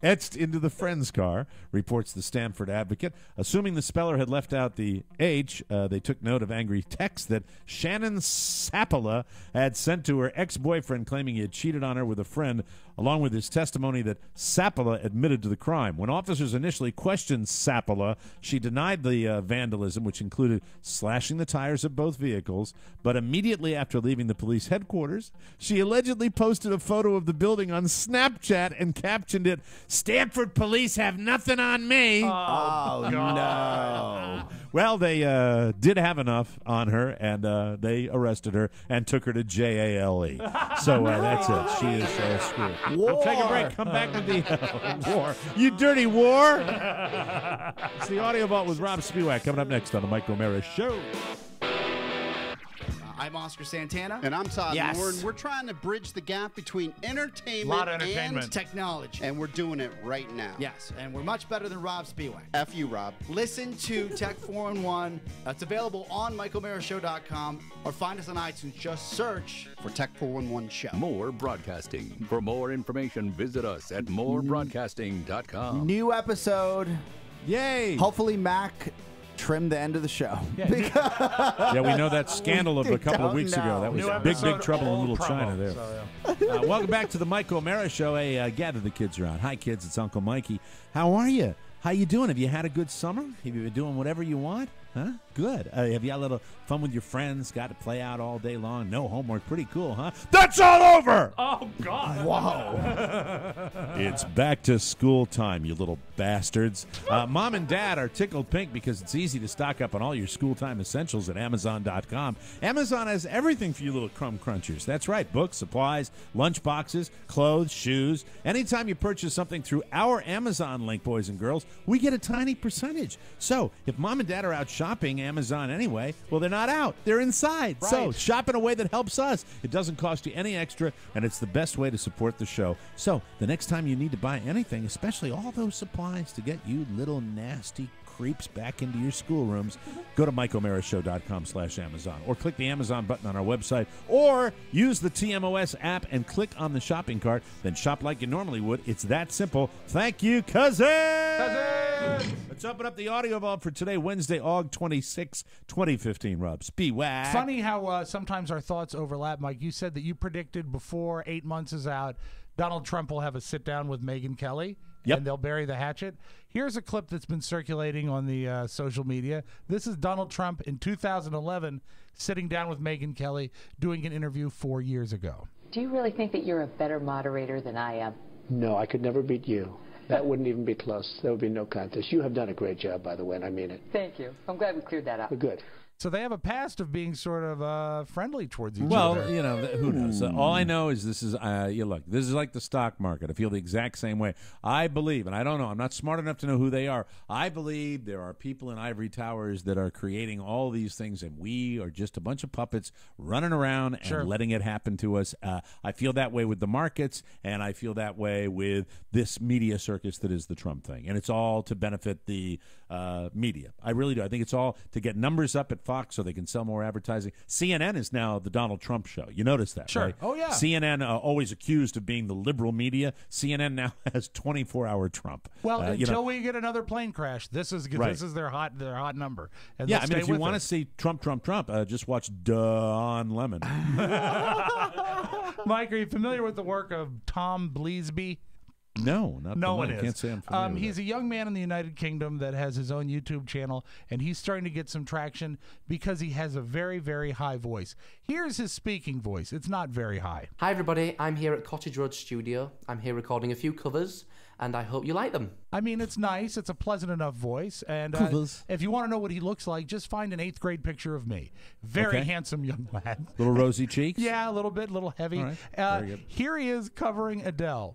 etched into the friend's car, reports the Stamford Advocate. Assuming the speller had left out the H, they took note of angry texts that Shannon Sapala had sent to her ex-boyfriend claiming he had cheated on her with a friend, along with his testimony that Sapala admitted to the crime. When officers initially questioned Sapala, she denied the vandalism, which included slashing the tires of both vehicles, but immediately after leaving the police headquarters, she allegedly posted a photo of the building on Snapchat and captioned it, "Stanford police have nothing on me." Oh, no. Well, they did have enough on her, and they arrested her and took her to JALE. So that's it. She is screwed. We'll take a break. Come back with the war. You dirty war. It's the Audio Vault with Rob Spiewak coming up next on the Mike O'Mara Show. I'm Oscar Santana. And I'm Todd Yes. Warren. We're trying to bridge the gap between entertainment, Lot of entertainment. and Technology. and we're doing it right now. Yes, and we're much better than Rob Spiewak. F you, Rob. Listen to Tech 411. It's available on MikeO'MaraShow.com or find us on iTunes. Just search for Tech 411 Show. More Broadcasting. For more information, visit us at morebroadcasting.com. New episode. Yay. Hopefully Mac trimmed the end of the show. Yeah, we know that scandal of a couple of weeks ago. That was New big episode, trouble in all Little promo. China there. So, Welcome back to the Mike O'Mara Show. Hey, gather the kids around. Hi, kids. It's Uncle Mikey. How are you? How you doing? Have you had a good summer? Have you been doing whatever you want? Huh? good. Have you had a little fun with your friends? Got to play out all day long? No homework. Pretty cool, huh? That's all over! Oh, God. Wow. It's back to school time, you little bastards. Mom and Dad are tickled pink because it's easy to stock up on all your school time essentials at Amazon.com. Amazon has everything for you little crumb crunchers. That's right. Books, supplies, lunch boxes, clothes, shoes. Anytime you purchase something through our Amazon link, boys and girls, we get a tiny percentage. So if Mom and Dad are out shopping Amazon anyway, well, they're not out. They're inside. Right. So shop in a way that helps us. It doesn't cost you any extra, and it's the best way to support the show. So the next time you need to buy anything, especially all those supplies to get you little nasty creeps back into your schoolrooms, go to MikeO'MaraShow.com/Amazon or click the Amazon button on our website or use the TMOS app and click on the shopping cart. Then shop like you normally would. It's that simple. Thank you, cousin! Let's open up the audio vault for today, Wednesday, August 26, 2015, Rob. Speedwag. Funny how sometimes our thoughts overlap, Mike. You said that you predicted before 8 months is out, Donald Trump will have a sit-down with Megyn Kelly. Yep. And they'll bury the hatchet. Here's a clip that's been circulating on the social media. This is Donald Trump in 2011 sitting down with Megyn Kelly doing an interview 4 years ago. Do you really think that you're a better moderator than I am? No, I could never beat you. That wouldn't even be close. There would be no contest. You have done a great job, by the way, and I mean it. Thank you. I'm glad we cleared that up. We're good. So they have a past of being sort of friendly towards each other. Well, you know, who knows? All I know is this is, look, this is like the stock market. I feel the exact same way. I believe, and I don't know, I'm not smart enough to know who they are. I believe there are people in ivory towers that are creating all these things, and we are just a bunch of puppets running around and letting it happen to us. I feel that way with the markets, and I feel that way with this media circus that is the Trump thing. And it's all to benefit the media. I really do. I think it's all to get numbers up at Fox so they can sell more advertising. CNN is now the Donald Trump show. You notice that, right? Oh, yeah. CNN, always accused of being the liberal media. CNN now has 24-hour Trump. Well, until we get another plane crash, this is their hot number. And yeah, I mean, if you want to see Trump, just watch Don Lemon. Mike, are you familiar with the work of Tom Bleasby? No, not no the one I is. Can't say I'm familiar with he's that. a young man in the United Kingdom that has his own YouTube channel, and he's starting to get some traction because he has a very, very high voice. Here's his speaking voice. It's not very high. Hi, everybody. I'm here at Cottage Road Studio. I'm here recording a few covers, and I hope you like them. I mean, it's nice. It's a pleasant enough voice. And if you want to know what he looks like, just find an 8th grade picture of me. Very handsome young lad. Little rosy cheeks? Yeah, a little bit, a little heavy. All right. Very good. Here he is covering Adele.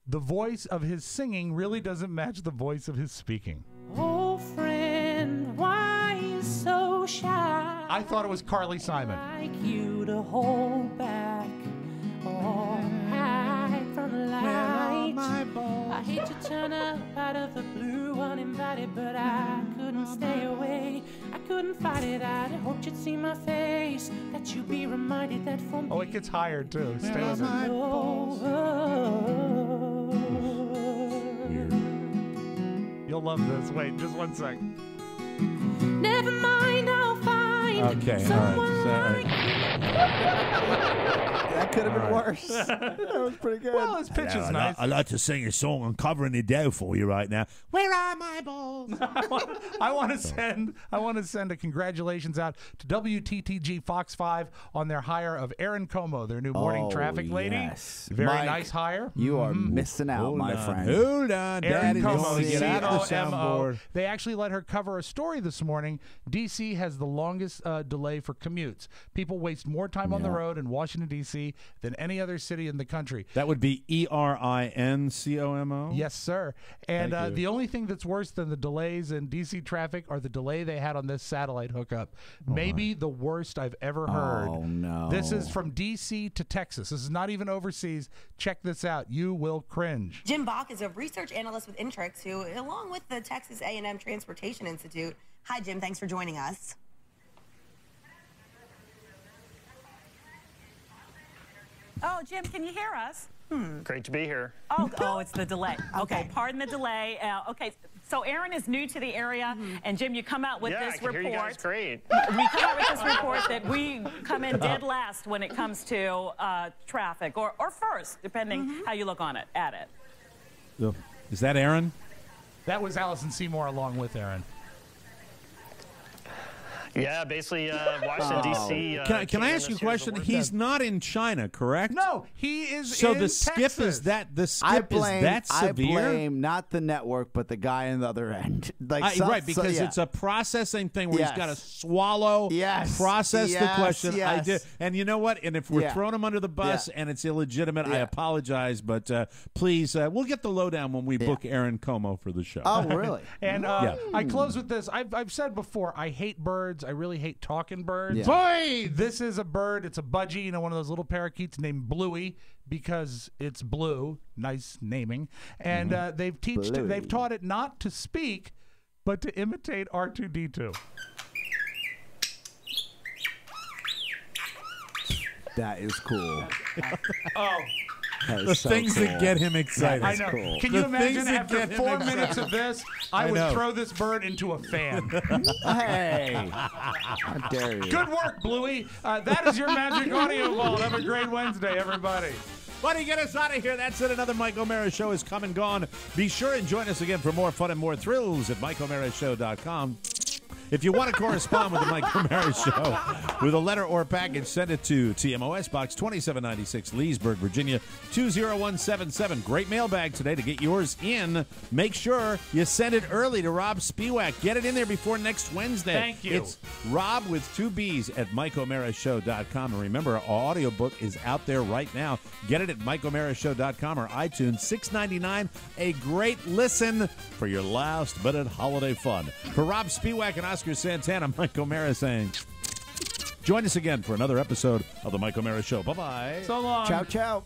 The voice of his singing really doesn't match the voice of his speaking. Oh, friend, why you so shy? I thought it was Carly Simon. Like you to hold back or hide from the light. I hate to turn up out of the blue uninvited, but I couldn't stay away. I couldn't fight it. I hoped you'd see my face, that you'd be reminded that for me. Oh, it gets higher too. Stay with it. You'll love this. Wait, just one sec. Never mind, I'll find someone like That could have been worse. That was pretty good. Well, his pitch is nice. I'd like to sing a song on covering Adele for you right now. Where are my balls? I want to send a congratulations out to WTTG Fox 5 on their hire of Erin Como, their new morning traffic lady. Yes. Very Mike, nice hire. You are missing out, my friend. Hold on, Erin Daddy's Como, going to get out of the C-O-M-O. soundboard. They actually let her cover a story this morning. D.C. has the longest delay for commutes. People waste more time on the road in Washington, D.C. than any other city in the country. That would be ERINCOMO? Yes, sir. And Thank you. the only thing that's worse than the delays in D.C. traffic are the delay they had on this satellite hookup. Maybe the worst I've ever heard. Oh, no. This is from D.C. to Texas. This is not even overseas. Check this out. You will cringe. Jim Bach is a research analyst with Intrix, who, along with the Texas A&M Transportation Institute. Hi, Jim. Thanks for joining us. Oh, Jim, can you hear us? Great to be here. Oh, it's the delay. Okay, pardon the delay. Okay, so Aaron is new to the area, and Jim, you come out with this I can report. hear you guys great. We come out with this report that we come in dead last when it comes to traffic, or first, depending how you look on it, at it. Is that Aaron? That was Allison Seymour along with Aaron. Yeah, basically Washington, D.C. Can I ask you a question? He's not in China, correct? No, he is so in the skip Texas. is that the skip is that severe? I blame not the network, but the guy on the other end. Like right, because it's a processing thing where he's got to swallow, process the question. Yes. I did, and you know what? And if we're throwing him under the bus and it's illegitimate, I apologize, but please, we'll get the lowdown when we book Aaron Como for the show. Oh, really? And I close with this. I've said before, I hate birds. I really hate talking birds. Yeah. Boy, this is a bird. It's a budgie, you know, one of those little parakeets named Bluey because it's blue. Nice naming. And they've taught it not to speak, but to imitate R2-D2. That is cool. The things that get him excited. I know. Cool. Can you The imagine things that after get him 4 excited. minutes of this, I would throw this bird into a fan. Hey, how dare you? Good work, Bluey. That is your Magic Audio Vault. Have a great Wednesday, everybody. Buddy, get us out of here. That's it. Another Mike O'Mara Show is come and gone. Be sure and join us again for more fun and more thrills at MikeO'MaraShow.com. If you want to correspond with the Mike O'Mara Show with a letter or package, send it to TMOS Box 2796, Leesburg, Virginia 20177. Great mailbag today to get yours in. Make sure you send it early to Rob Spiewak. Get it in there before next Wednesday. Thank you. It's Rob with 2 B's at MikeO'MaraShow.com. And remember, our audiobook is out there right now. Get it at MikeO'MaraShow.com or iTunes. $6.99. A great listen for your last minute holiday fun. For Rob Spiewak and Oscar Santana, Mike O'Mara saying, join us again for another episode of the Mike O'Mara Show. Bye-bye. So long. Ciao, ciao.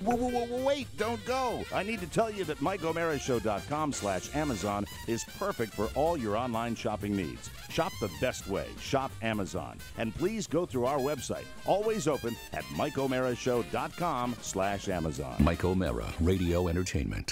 Wait, don't go. I need to tell you that MikeO'MaraShow.com/Amazon is perfect for all your online shopping needs. Shop the best way. Shop Amazon. And please go through our website, always open at MikeO'MaraShow.com/Amazon. Mike O'Mara, Radio Entertainment.